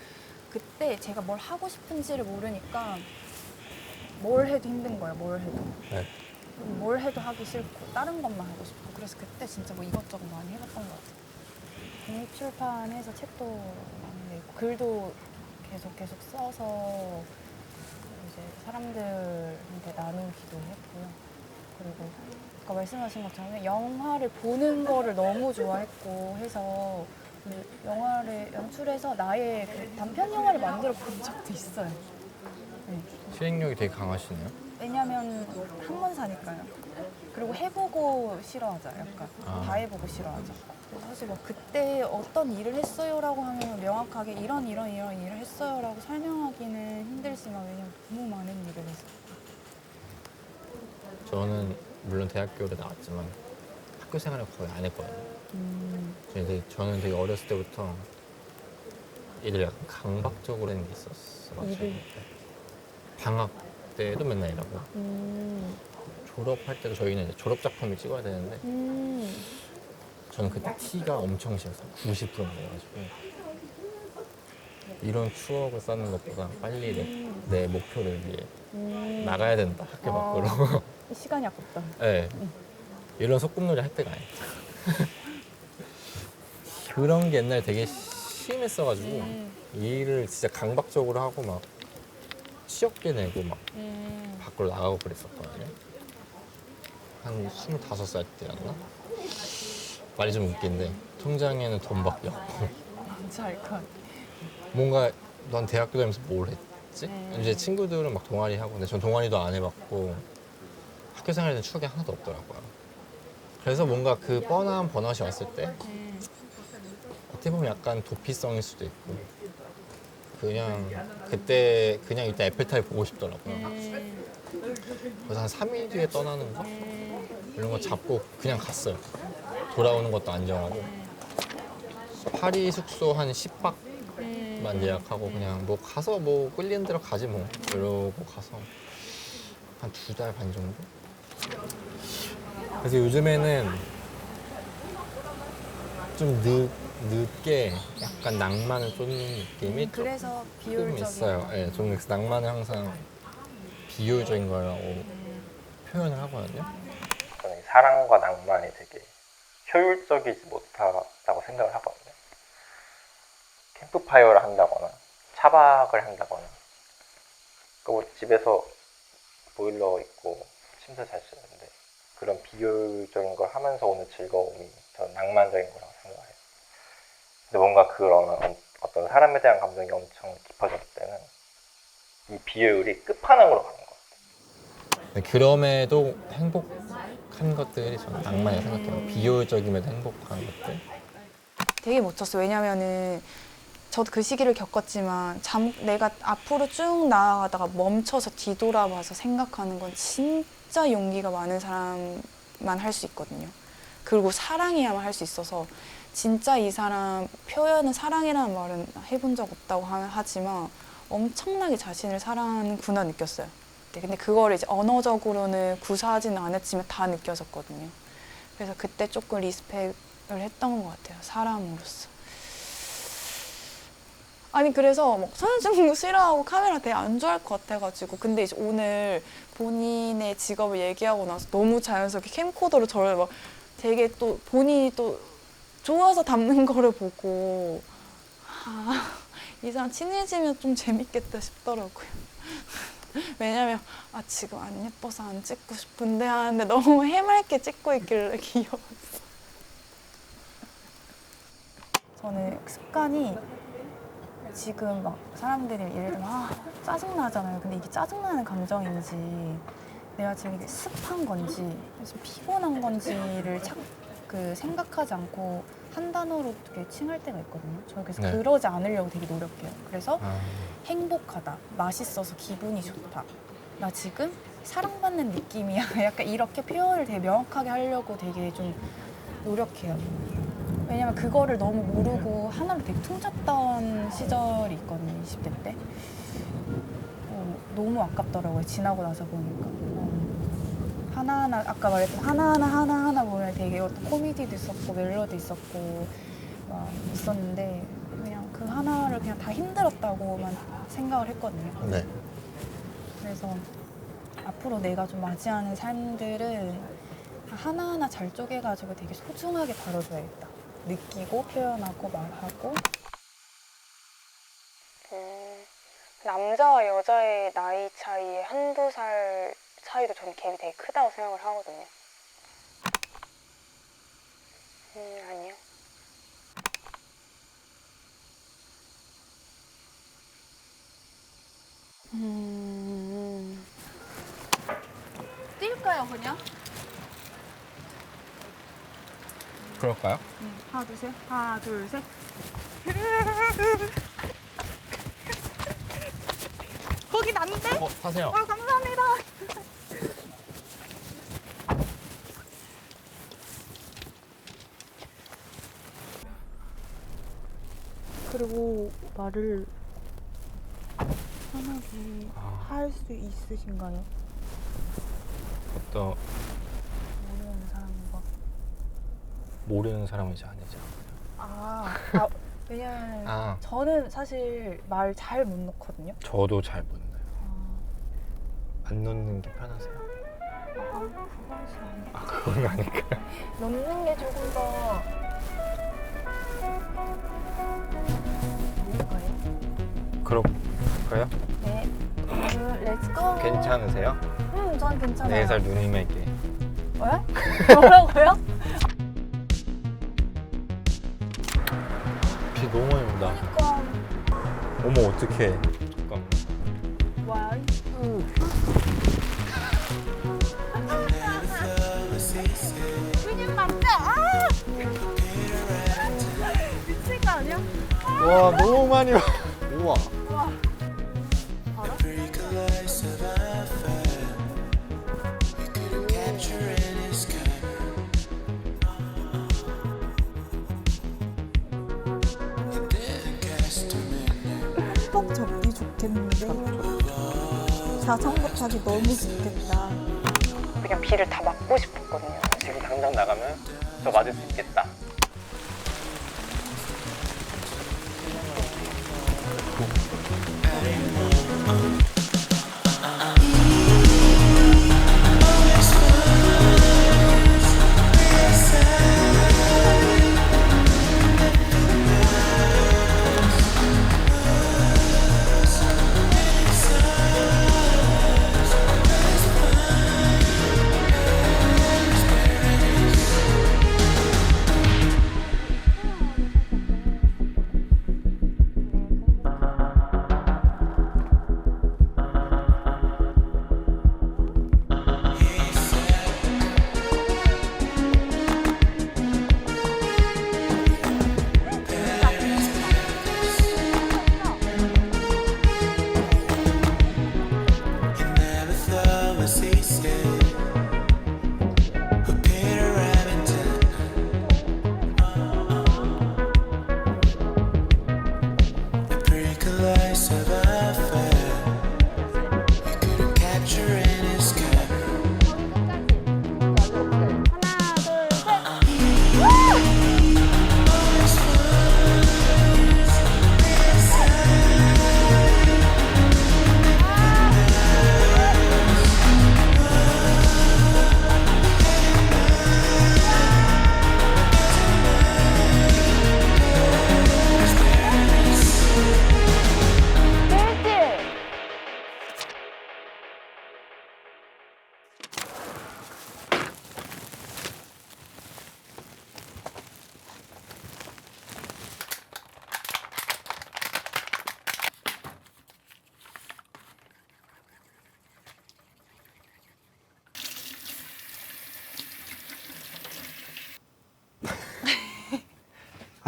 그때 제가 뭘 하고 싶은지를 모르니까 뭘 해도 힘든 거예요. 뭘 해도. 네. 뭘 해도 하기 싫고 다른 것만 하고 싶고 그래서 그때 진짜 뭐 이것저것 많이 해봤던 것 같아요. 독립출판해서 책도 많이 내고 글도 계속 써서 이제 사람들한테 나누기도 했고요. 그리고 아까 말씀하신 것처럼 영화를 보는 거를 너무 좋아했고 해서 그 영화를 연출해서 나의 그 단편 영화를 만들어 본 적도 있어요. 네. 수행력이 되게 강하시네요. 왜냐면 한문사니까요. 그리고 해보고 싫어하잖아요. 약간 다 해보고 싫어하죠. 그래서 사실 뭐 그때 어떤 일을 했어요라고 하면 명확하게 이런 일을 했어요라고 설명하기는 힘들지만 왜냐면 너무 많은 일을 해서. 저는 물론 대학교를 나왔지만 학교 생활을 거의 안 했거든요. 저는 되게 어렸을 때부터 일을 약간 강박적으로 하는 게 있었어가지고 일을? 방학 때도 맨날 일하고 졸업할 때도 저희는 이제 졸업 작품을 찍어야 되는데 저는 그때 T가 엄청 심했어요. 90% 먹어가지고 이런 추억을 쌓는 것보다 빨리 내 목표를 위해 나가야 된다 학교 밖으로. 시간이 아깝다. 네. 이런 소꿉놀이 할 때가 아니에요. 그런 게 옛날에 되게 심했어가지고 일을 진짜 강박적으로 하고 막 취업계 내고 막 밖으로 나가고 그랬었거든요. 한 25살 때였나? 말이 좀 웃긴데 통장에는 돈밖에 없고 진짜 알 것 같아. 뭔가 넌 대학교 다니면서 뭘 했지? 이제 친구들은 막 동아리 하고 근데 전 동아리도 안 해봤고 학교 생활에는 추억이 하나도 없더라고요. 그래서 뭔가 그 뻔한 번아웃이 왔을 때 어떻게 보면 약간 도피성일 수도 있고 그냥 그때 그냥 일단 에펠탑을 보고 싶더라고요. 그래서 한 3일 뒤에 떠나는 거 이런 거 잡고 그냥 갔어요. 돌아오는 것도 안 정하고 파리 숙소 한 10박만 예약하고 그냥 뭐 가서 뭐 끌리는 대로 가지 뭐 이러고 가서 한 2달 반 정도? 그래서 요즘에는 좀 늦게 약간 낭만을 쏟는 느낌이 그래서 조금 비효율적인 있어요. 네, 저는 그래서 낭만을 항상 비효율적인 거라고 표현을 하거든요. 저는 사랑과 낭만이 되게 효율적이지 못하다고 생각을 하거든요. 캠프파이어를 한다거나 차박을 한다거나 뭐 집에서 보일러 있고 침대 잘 쓰는데 그런 비효율적인 걸 하면서 오는 즐거움이 저는 낭만적인 거라고 생각해요. 근데 뭔가 그런 어떤 사람에 대한 감정이 엄청 깊어졌을 때는 이 비효율이 끝판왕으로 가는 것 같아요. 그럼에도 행복한 것들이 저는 낭만이라고 생각해요. 비효율적임에도 행복한 것들. 되게 멋졌어요. 왜냐면은 저도 그 시기를 겪었지만 내가 앞으로 쭉 나아가다가 멈춰서 뒤돌아봐서 생각하는 건 진짜 용기가 많은 사람만 할 수 있거든요. 그리고 사랑해야만 할 수 있어서 진짜 이 사람 표현은 사랑이라는 말은 해본 적 없다고 하지만 엄청나게 자신을 사랑하는구나 느꼈어요. 근데 그거를 이제 언어적으로는 구사하지는 않았지만 다 느껴졌거든요. 그래서 그때 조금 리스펙을 했던 것 같아요. 사람으로서. 아니 그래서 막 사진 찍는 거 싫어하고 카메라 되게 안 좋아할 것 같아가지고 근데 이제 오늘 본인의 직업을 얘기하고 나서 너무 자연스럽게 캠코더로 저를 막 되게 또 본인이 또 좋아서 담는 거를 보고 이 사람 친해지면 좀 재밌겠다 싶더라고요. 왜냐면 아 지금 안 예뻐서 안 찍고 싶은데 하는데 너무 해맑게 찍고 있길래 귀여웠어. 저는 습관이 지금 막 사람들이 예를 들면 짜증나잖아요. 근데 이게 짜증나는 감정인지 내가 지금 이게 습한 건지 지금 피곤한 건지를 생각하지 않고 한 단어로 되게 칭할 때가 있거든요. 저 그래서 네. 그러지 않으려고 되게 노력해요. 그래서 행복하다, 맛있어서 기분이 좋다, 나 지금 사랑받는 느낌이야. 약간 이렇게 표현을 되게 명확하게 하려고 되게 좀 노력해요. 왜냐면 그거를 너무 모르고 하나로 되게 퉁쳤던 시절이 있거든요. 20대 때. 너무 아깝더라고요. 지나고 나서 보니까. 하나하나, 아까 말했던 하나하나 보면 되게 어떤 코미디도 있었고 멜로디 있었고 막 있었는데 그냥 그 하나를 그냥 다 힘들었다고만 생각을 했거든요. 네. 그래서 앞으로 내가 좀 맞이하는 삶들은 하나하나 잘 쪼개가지고 되게 소중하게 다뤄줘야겠다. 느끼고 표현하고 말하고. 남자와 여자의 나이 차이에 한두 살 차이도 저는 갭이 되게 크다고 생각을 하거든요. 아니요. 뛸까요, 그냥? 그럴까요? 하나, 둘, 셋. 하나, 둘, 셋. 거기 난데? 타세요. 감사합니다. 그리고 말을 편하게 할 수 있으신가요? 어떤 모르는 사람과. 모르는 사람은 이제 아니죠. 왜냐면 저는 사실 말 잘 못 놓거든요. 저도 잘 못 넣어요. 안 넣는 게 편하세요? 그건 아닐까요? 넣는 게 조금 더 그럴까요? 네. 렛츠고. 괜찮으세요? 전 괜찮아요. 4살 누님에게. 왜? 뭐라고요? 비 너무 많이 온다. 그러니까 어머 어떡해. 잠깐만. 와이. 그냥 남자. 미친 거 아니야? 와 너무 많이 와. 우와. 흠뻑 접기 좋겠는데 자전거 타기 너무 좋겠다. 그냥 비를 다 맞고 싶었거든요. 지금 당장 나가면 저 맞을 수 있겠다.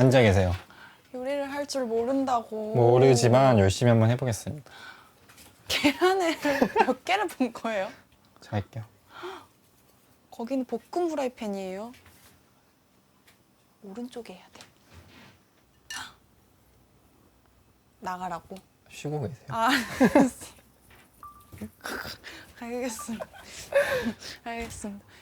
앉아 계세요. 요리를 할 줄 모른다고. 모르지만 열심히 한번 해보겠습니다. 계란을 몇 개를 본 거예요? 제가 할게요. 거기는 볶음 후라이팬이에요. 오른쪽에 해야 돼. 나가라고. 쉬고 계세요. 아, 알겠습니다. 알겠습니다.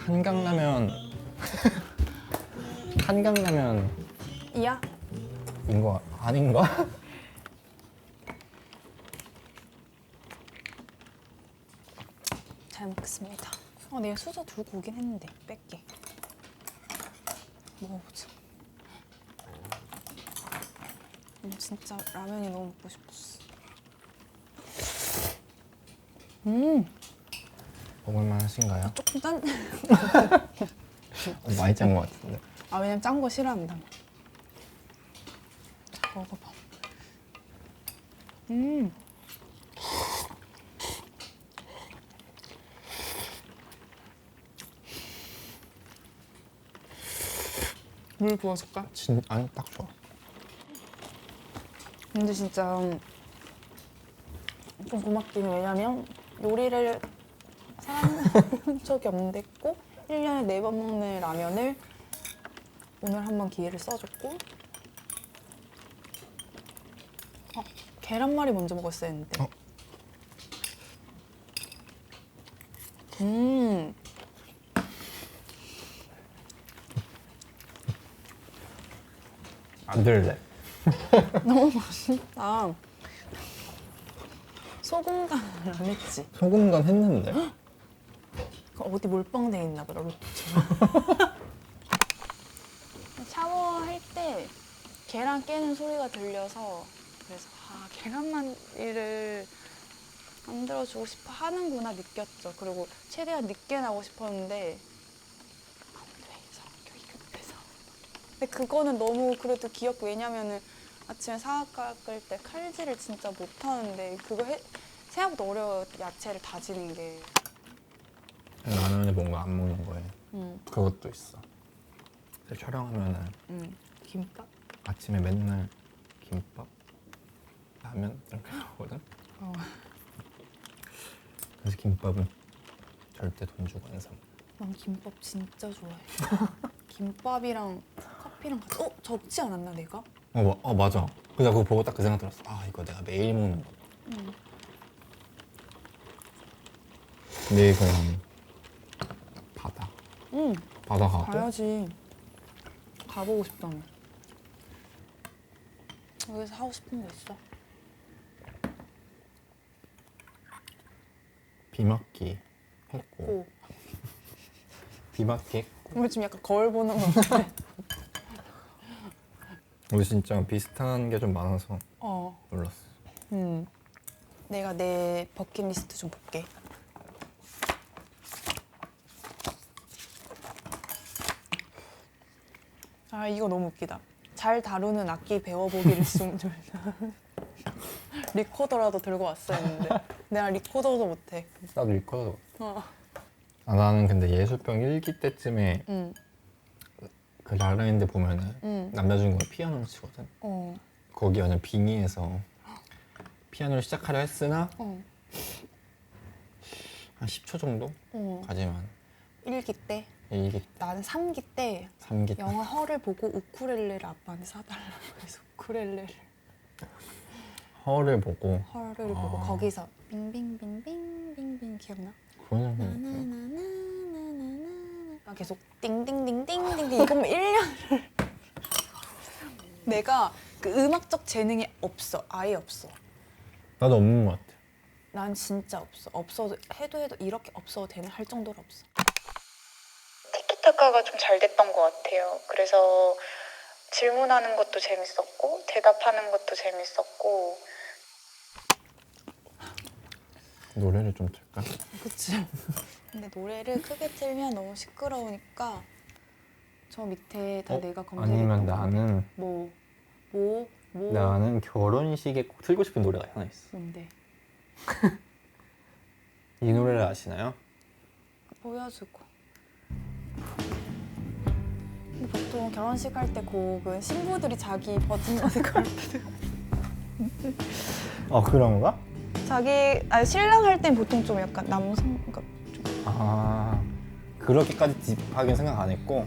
한강라면 한강라면인 이야? 거 아닌가? 잘 먹겠습니다. 내가 수저 들고 오긴 했는데 뺄게. 먹어보자. 진짜 라면이 너무 먹고 싶었어. 먹을만 하신가요? 조금 짠. 많이 짠 것 같은데. 왜냐면 짠 거 싫어한다. 자, 먹어봐. 물 부어줄까? 아니 딱 좋아. 근데 진짜 좀 고맙긴 해. 왜냐면 요리를 사람 적이 없는데 꼭 1년에 4번 먹는 라면을 오늘 한번 기회를 써줬고 계란말이 먼저 먹었어야 했는데 안 들래. 너무 맛있다. 소금 간을 안 했지? 소금 간 했는데. 어디 몰빵돼 있나 보다, 로또처럼. 샤워할 때 계란 깨는 소리가 들려서 그래서 계란말이를 만들어주고 싶어 하는구나 느꼈죠. 그리고 최대한 늦게 나오고 싶었는데 급해서. 근데 그거는 너무 그래도 귀엽고 왜냐면은 아침에 사과 깎을 때 칼질을 진짜 못하는데 그거 생각보다 어려워요. 야채를 다지는 게. 라면에 뭔가 안 먹는 거에 그것도 있어. 촬영하면은 김밥? 아침에 맨날 김밥, 라면 이렇게 하거든. 그래서 김밥은 절대 돈 주고 안 사 먹어. 난 김밥 진짜 좋아해. 김밥이랑 커피랑 같이. 적지 않았나 내가? 맞아. 그래서 그거 보고 딱 그 생각 들었어. 이거 내가 매일 먹는 거다. 내일 그럼 바다. 바다 가고. 가야지. 가보고 싶다며. 여기서 하고 싶은 거 있어? 비 맞기 했고. 비 맞기 했고. 우리 지금 약간 거울 보는 거 같아. 우리 진짜 비슷한 게 좀 많아서 놀랐어. 내가 내 버킷리스트 좀 볼게. 이거 너무 웃기다. 잘 다루는 악기 배워보기를 좀 리코더라도 들고 왔어야 했는데 내가 리코더도 못해. 나도 리코더. 나는 근데 예술병 1기 때쯤에 그 라라랜드 보면은 남자 주인공이 피아노를 치거든. 거기 완전 빙의해서 피아노를 시작하려 했으나 한 10초 정도 가지만 1기 때? 1기 나는 3기 때 3기 영화 허를 보고 우쿨렐레를 아빠한테 사달라고 해서 우쿨렐레를 허를 보고 거기서 빙빙빙빙 기억나? 그거는 나나나나나나나 계속 띵띵띵띵띵 이거면 1년을 내가 그 음악적 재능이 없어. 아예 없어. 나도 없는 것 같아. 난 진짜 없어. 없어도 해도 이렇게 없어도 되는 할 정도로 없어. 티키타카가 좀 잘 됐던 것 같아요. 그래서 질문하는 것도 재밌었고 대답하는 것도 재밌었고. 노래를 좀 틀까? 그치. 근데 노래를 크게 틀면 너무 시끄러우니까 저 밑에 다 내가 검색했던 아니면 거. 나는 나는 결혼식에 꼭 틀고 싶은 노래가 하나 있어. 뭔데? 이 노래를 아시나요? 보여주고. 근데 보통 결혼식 할 때 곡은 신부들이 자기 버튼 넣을 걸 때. 그런가? 아니 신랑 할 땐 보통 좀 약간 남성 그렇게까지 딥하게 생각 안 했고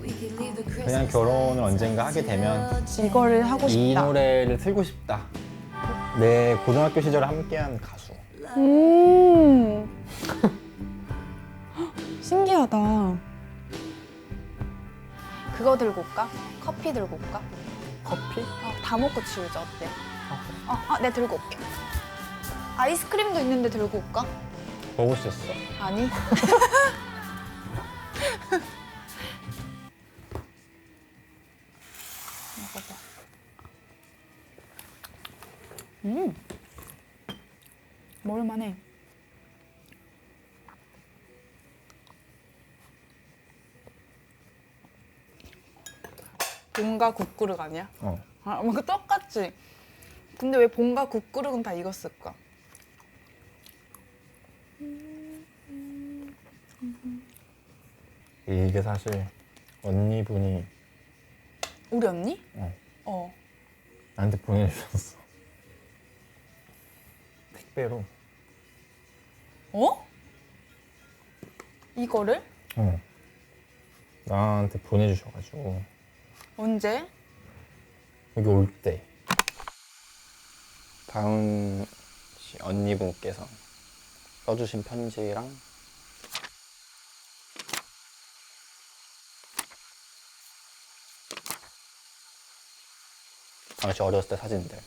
그냥 결혼을 언젠가 하게 되면 이거를 하고 싶다. 이 노래를 틀고 싶다. 내 고등학교 시절에 함께한 가수. 신기하다. 그거 들고 올까? 커피 들고 올까? 커피? 다 먹고 치우자. 어때? 내가 들고 올게. 아이스크림도 있는데 들고 올까? 먹을 수 있어. 아니. 먹어봐. 먹을만해. 본가 국그릇 아니야? 뭔가 똑같지? 근데 왜 본가 국그릇은 다 익었을까? 이게 사실 언니분이 우리 언니? 나한테 보내주셨어. 택배로. 이거를? 나한테 보내주셔가지고 언제? 여기 올 때. 다은 씨 언니분께서 써주신 편지랑 당시 어렸을 때 사진들,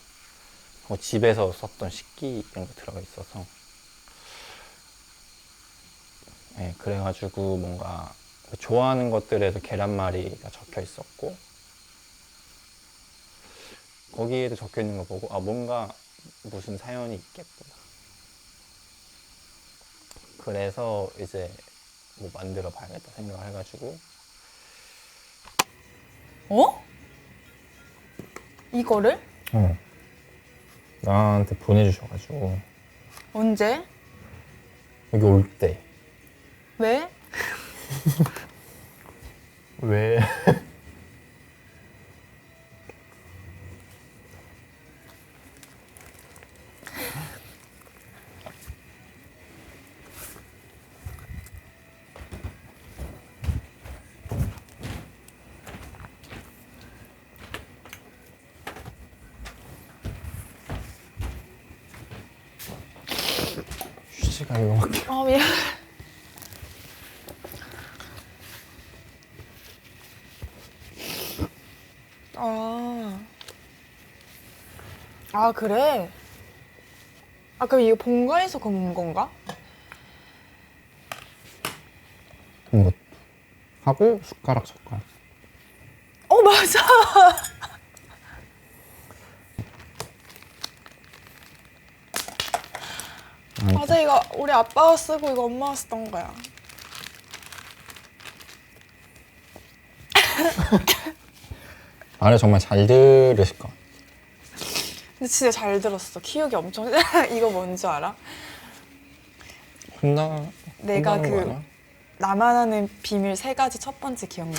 집에서 썼던 식기 이런 거 들어가 있어서, 네, 그래가지고 뭔가 좋아하는 것들에도 계란말이가 적혀 있었고, 거기에도 적혀 있는 거 보고 뭔가 무슨 사연이 있겠구나. 그래서 이제 뭐 만들어 봐야겠다 생각을 해가지고. 이거를? 나한테 보내주셔가지고. 언제? 여기 올 때. 왜? 왜? 휴지가 이거밖에. 미안. 그래? 그럼 이거 본가에서 건 건가? 이것도 하고 숟가락 젓가락. 맞아. 맞아, 이거 우리 아빠가 쓰고 이거 엄마가 쓰던 거야. 말을 정말 잘 들으실 것 같아. 근데 진짜 잘 들었어. 키우기 엄청. 이거 뭔지 알아? 내가 혼나는 거 아니야? 나만 아는 비밀 3가지 첫 번째 기억나.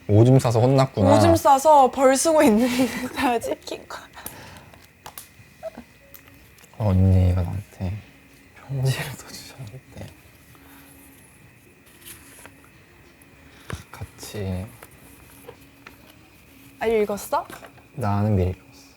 오줌 싸서 혼났구나. 오줌 싸서 벌 쓰고 있는 다 찍힌 거야. 언니가 나한테 편지를 써주셨는데 같이. 읽었어? 나는 미리 읽었어.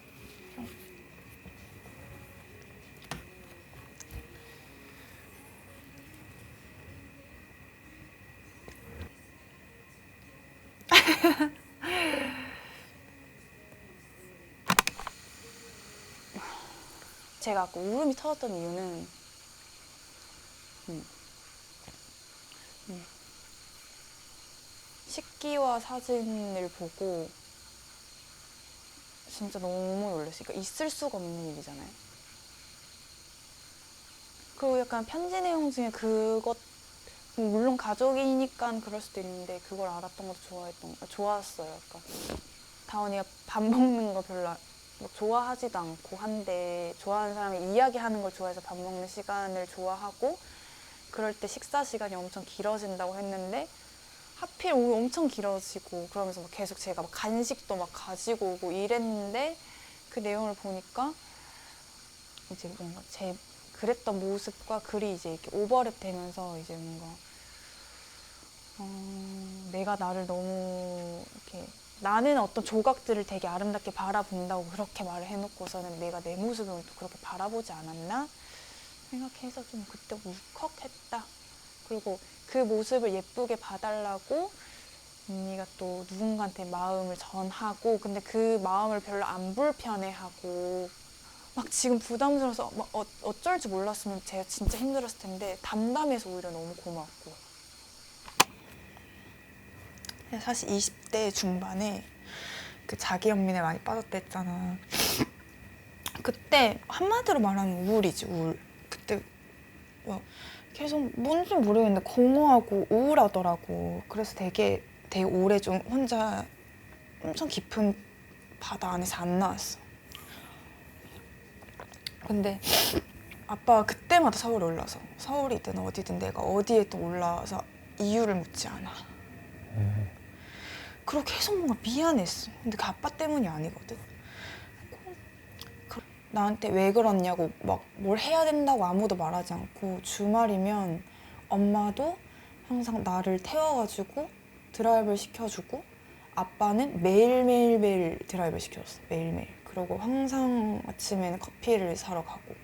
제가 아까 울음이 터졌던 이유는 식기와 사진을 보고 진짜 너무 놀랐어요. 그러니까 있을 수가 없는 일이잖아요. 그리고 약간 편지 내용 중에 그것, 물론 가족이니까 그럴 수도 있는데 그걸 알았던 것도 좋았어요. 약간 다원이가 밥 먹는 거 별로 막 좋아하지도 않고 한데 좋아하는 사람이 이야기하는 걸 좋아해서 밥 먹는 시간을 좋아하고 그럴 때 식사 시간이 엄청 길어진다고 했는데 하필 오늘 엄청 길어지고 그러면서 막 계속 제가 막 간식도 막 가지고 오고 이랬는데 그 내용을 보니까 이제 뭔가 제 그랬던 모습과 글이 이제 이렇게 오버랩 되면서 이제 뭔가 내가 나를 너무 이렇게 나는 어떤 조각들을 되게 아름답게 바라본다고 그렇게 말을 해놓고서는 내가 내 모습을 또 그렇게 바라보지 않았나 생각해서 좀 그때 울컥했다. 그리고 그 모습을 예쁘게 봐달라고 언니가 또 누군가한테 마음을 전하고 근데 그 마음을 별로 안 불편해하고 막 지금 부담스러워서 막 어쩔 줄 몰랐으면 제가 진짜 힘들었을 텐데 담담해서 오히려 너무 고맙고 사실 20대 중반에 그 자기 연민에 많이 빠졌다 했잖아. 그때 한마디로 말하면 우울이지, 우울. 그때 계속 뭔지 모르겠는데 공허하고 우울하더라고. 그래서 되게 오래 좀 혼자 엄청 깊은 바다 안에서 안 나왔어. 근데 아빠가 그때마다 서울에 올라서 서울이든 어디든 내가 어디에 또 올라와서 이유를 묻지 않아. 그리고 계속 뭔가 미안했어. 근데 그 아빠 때문이 아니거든. 나한테 왜 그러냐고 막 뭘 해야 된다고 아무도 말하지 않고 주말이면 엄마도 항상 나를 태워가지고 드라이브를 시켜주고 아빠는 매일 드라이브를 시켜줬어. 매일매일. 그리고 항상 아침에는 커피를 사러 가고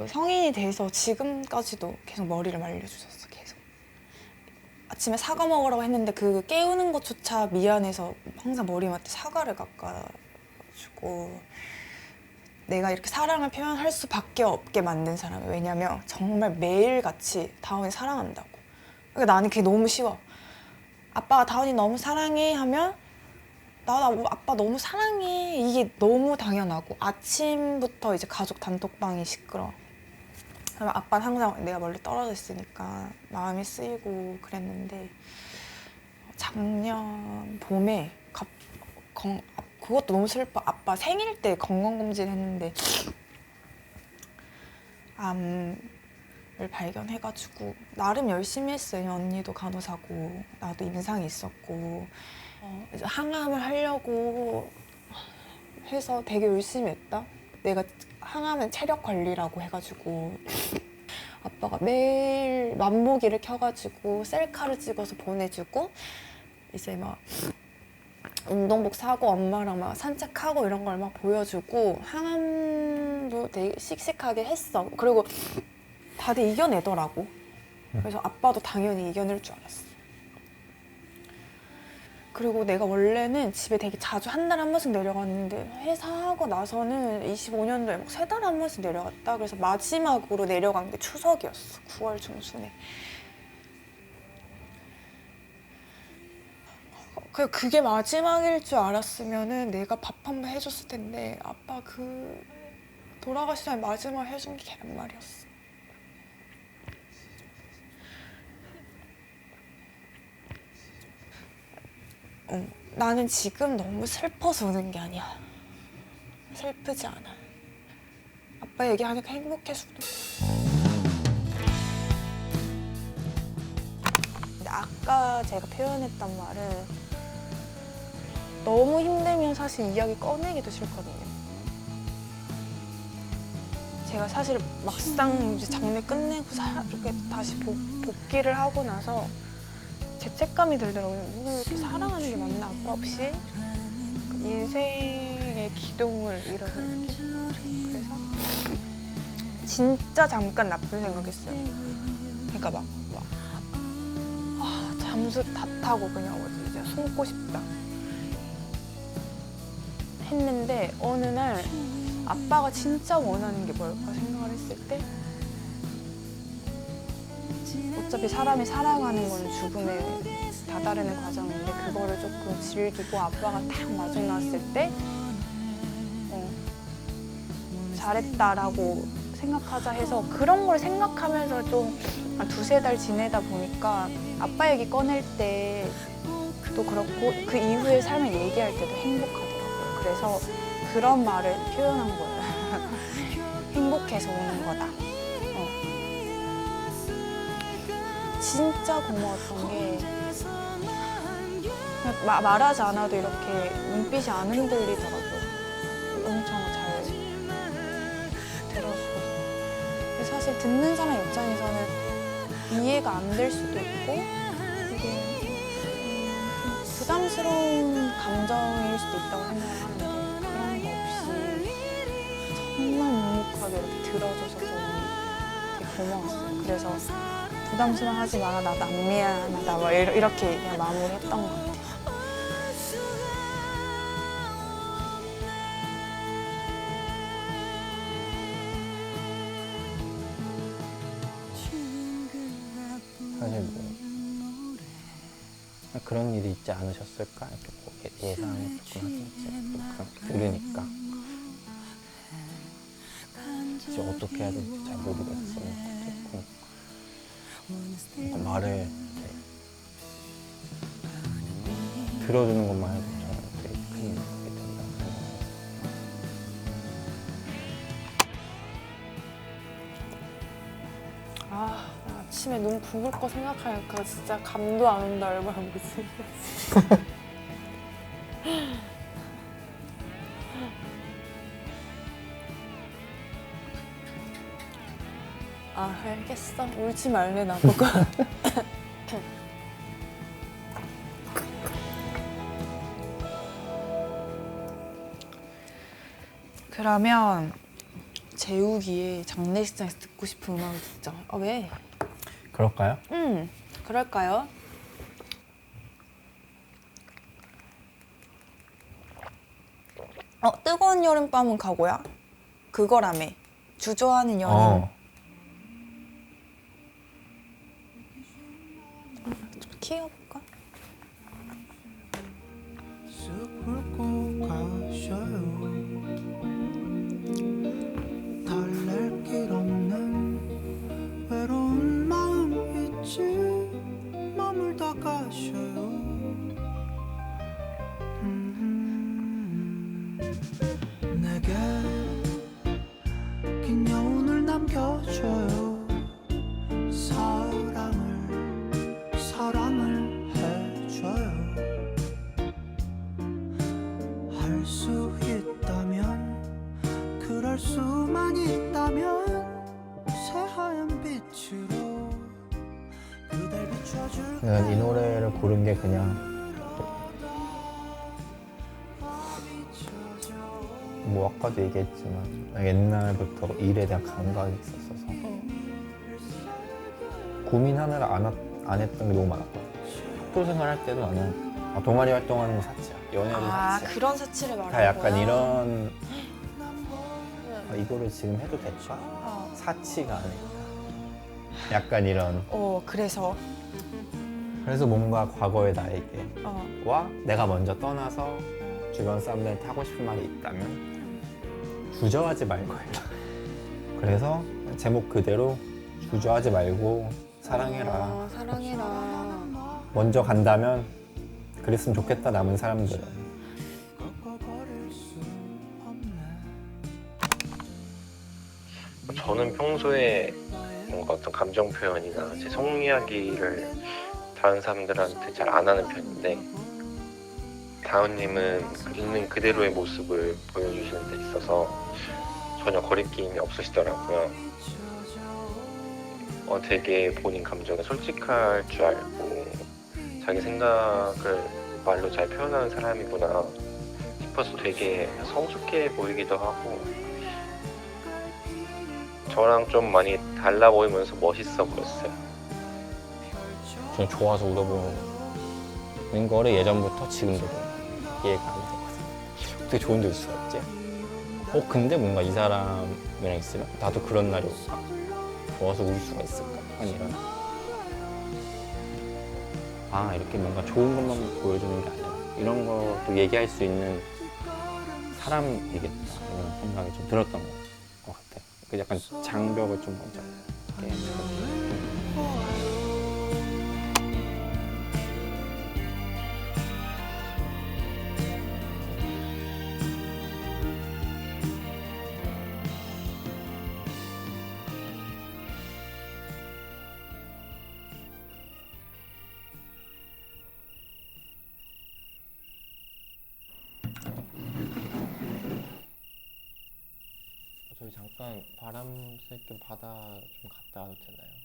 성인이 돼서 지금까지도 계속 머리를 말려주셨어. 계속. 아침에 사과 먹으라고 했는데 그 깨우는 것조차 미안해서 항상 머리맡에 사과를 깎아주고 내가 이렇게 사랑을 표현할 수밖에 없게 만든 사람이에요. 왜냐면 정말 매일같이 다원이 사랑한다고. 그러니까 나는 그게 너무 쉬워. 아빠가 다원이 너무 사랑해 하면 나 아빠 너무 사랑해 이게 너무 당연하고 아침부터 이제 가족 단톡방이 시끄러워. 그러면 아빠는 항상 내가 멀리 떨어져 있으니까 마음이 쓰이고 그랬는데 작년 봄에 그것도 너무 슬퍼. 아빠 생일 때 건강검진 했는데 암을 발견해가지고 나름 열심히 했어요. 언니도 간호사고 나도 임상이 있었고 이제 항암을 하려고 해서 되게 열심히 했다. 내가 항암은 체력 관리라고 해가지고 아빠가 매일 맘모기를 켜가지고 셀카를 찍어서 보내주고 이제 막 운동복 사고 엄마랑 막 산책하고 이런 걸 막 보여주고 항암도 되게 씩씩하게 했어. 그리고 다들 이겨내더라고. 그래서 아빠도 당연히 이겨낼 줄 알았어. 그리고 내가 원래는 집에 되게 자주 한 달에 한 번씩 내려갔는데 회사하고 나서는 25년도에 막 3달에 한 번씩 내려갔다. 그래서 마지막으로 내려간 게 추석이었어. 9월 중순에. 그게 마지막일 줄 알았으면은 내가 밥 한 번 해줬을 텐데 아빠 돌아가시기 전에 마지막 해준 게 계란말이었어. 나는 지금 너무 슬퍼서 우는 게 아니야. 슬프지 않아. 아빠 얘기하니까 행복해서 우는 거야. 근데 아까 제가 표현했던 말은 너무 힘들면 사실 이야기 꺼내기도 싫거든요. 제가 사실 막상 이제 장례 끝내고 이렇게 다시 복귀를 하고 나서 죄책감이 들더라고요. 누구 이렇게 사랑하는 게 맞나 아빠 없이? 인생의 기동을 잃어버린 느낌? 그래서 진짜 잠깐 나쁜 생각했어요. 그러니까 잠수 다 타고 그냥 어디 이제 숨고 싶다 했는데 어느 날 아빠가 진짜 원하는 게 뭘까 생각을 했을 때 어차피 사람이 살아가는 건 죽음에 다다르는 과정인데 그거를 조금 즐기고 아빠가 딱 마중 나왔을 때 잘했다라고 생각하자 해서 그런 걸 생각하면서 좀 한 2-3달 지내다 보니까 아빠 얘기 꺼낼 때도 그렇고 그 이후의 삶을 얘기할 때도 행복하더라고요. 그래서 그런 말을 표현한 거예요. 행복해서 오는 거다. 진짜 고마웠던 게 말하지 않아도 이렇게 눈빛이 안 흔들리더라고요. 엄청 잘 들어주고. 사실 듣는 사람 입장에서는 이해가 안 될 수도 있고 이게 좀 부담스러운 감정일 수도 있다고 생각을 하는데 그런 거 없이 정말 묵묵하게 이렇게 들어줘서 좀 되게 고마웠어요. 그래서 부담스러워하지 마라, 나도 안 미안하다 막 이렇게 그냥 마무리했던 것 같아요. 사실 뭐 그런 일이 있지 않으셨을까 이렇게 뭐 예상을 조금 하든지 그렇게 들으니까 이제 어떻게 해야 될지 잘 모르겠는 것도 있고 뭔가 말을 이렇게 들어주는 것만 해도 저는 되게 큰 힘이 된다고 생각해요. 아, 아침에 눈 부을 거 생각하니까 진짜 감도 안 온다. 얼마나 못생겼지. 아, 알겠어. 울지 말래, 나보고. 그러면 재욱이의 장례식장에서 듣고 싶은 음악을 듣자. 아, 왜? 그럴까요? 그럴까요? 뜨거운 여름밤은 가고야? 그거라며. 주저하는 연인. 좀 키워볼까? 쑥 훑고 가셔요. 달랠 길 없는 외로운 마음 있지 머물다 가셔요. 내게 긴 여운을 남겨줘요. 사랑을 해줘요. 할 수 있다면 그럴 수만 있다면 새하얀 빛으로 그댈 비춰줄 이 노래를 고른 게 그냥 뭐 아까도 얘기했지만 옛날부터 일에 대한 감각이 있었어서 고민하느라 안 했던 게 너무 많았거든. 학교 생활할 때도 나는 동아리 활동하는 거 사치야, 연애도 사치야. 그런 사치를 말하는 다 약간 거야? 이런 이거를 지금 해도 될까? 사치가 아닐까. 약간 이런. 그래서 뭔가 과거의 나에게 와 내가 먼저 떠나서 주변 사람들한테 하고 싶은 말이 있다면 주저하지 말고 해라. 그래서 제목 그대로 주저하지 말고 사랑해라. 사랑해라. 먼저 간다면 그랬으면 좋겠다, 남은 사람들은. 저는 평소에 뭔가 어떤 감정 표현이나 제 속 이야기를 다른 사람들한테 잘 안 하는 편인데 다은님은 있는 그대로의 모습을 보여주시는 데 있어서 전혀 거리낌이 없으시더라고요. 되게 본인 감정에 솔직할 줄 알고 자기 생각을 말로 잘 표현하는 사람이구나 싶어서 되게 성숙해 보이기도 하고 저랑 좀 많이 달라 보이면서 멋있어 보였어요. 좀 좋아서 울어보는 거를 예전부터 지금도 이해가 안 되거든. 어떻게 좋은 데 있을 수가 있지? 근데 뭔가 이 사람이랑 있으면 나도 그런 날이 올까? 좋아서 울 수가 있을까? 약간 이런. 이렇게 뭔가 좋은 것만 보여주는 게 아니라 이런 것도 얘기할 수 있는 사람이겠다 이런 생각이 좀 들었던 것 같아. 그 약간 장벽을 좀 먼저 저희 잠깐 바람 쐴 겸 바다 좀 갔다 와도 되나요?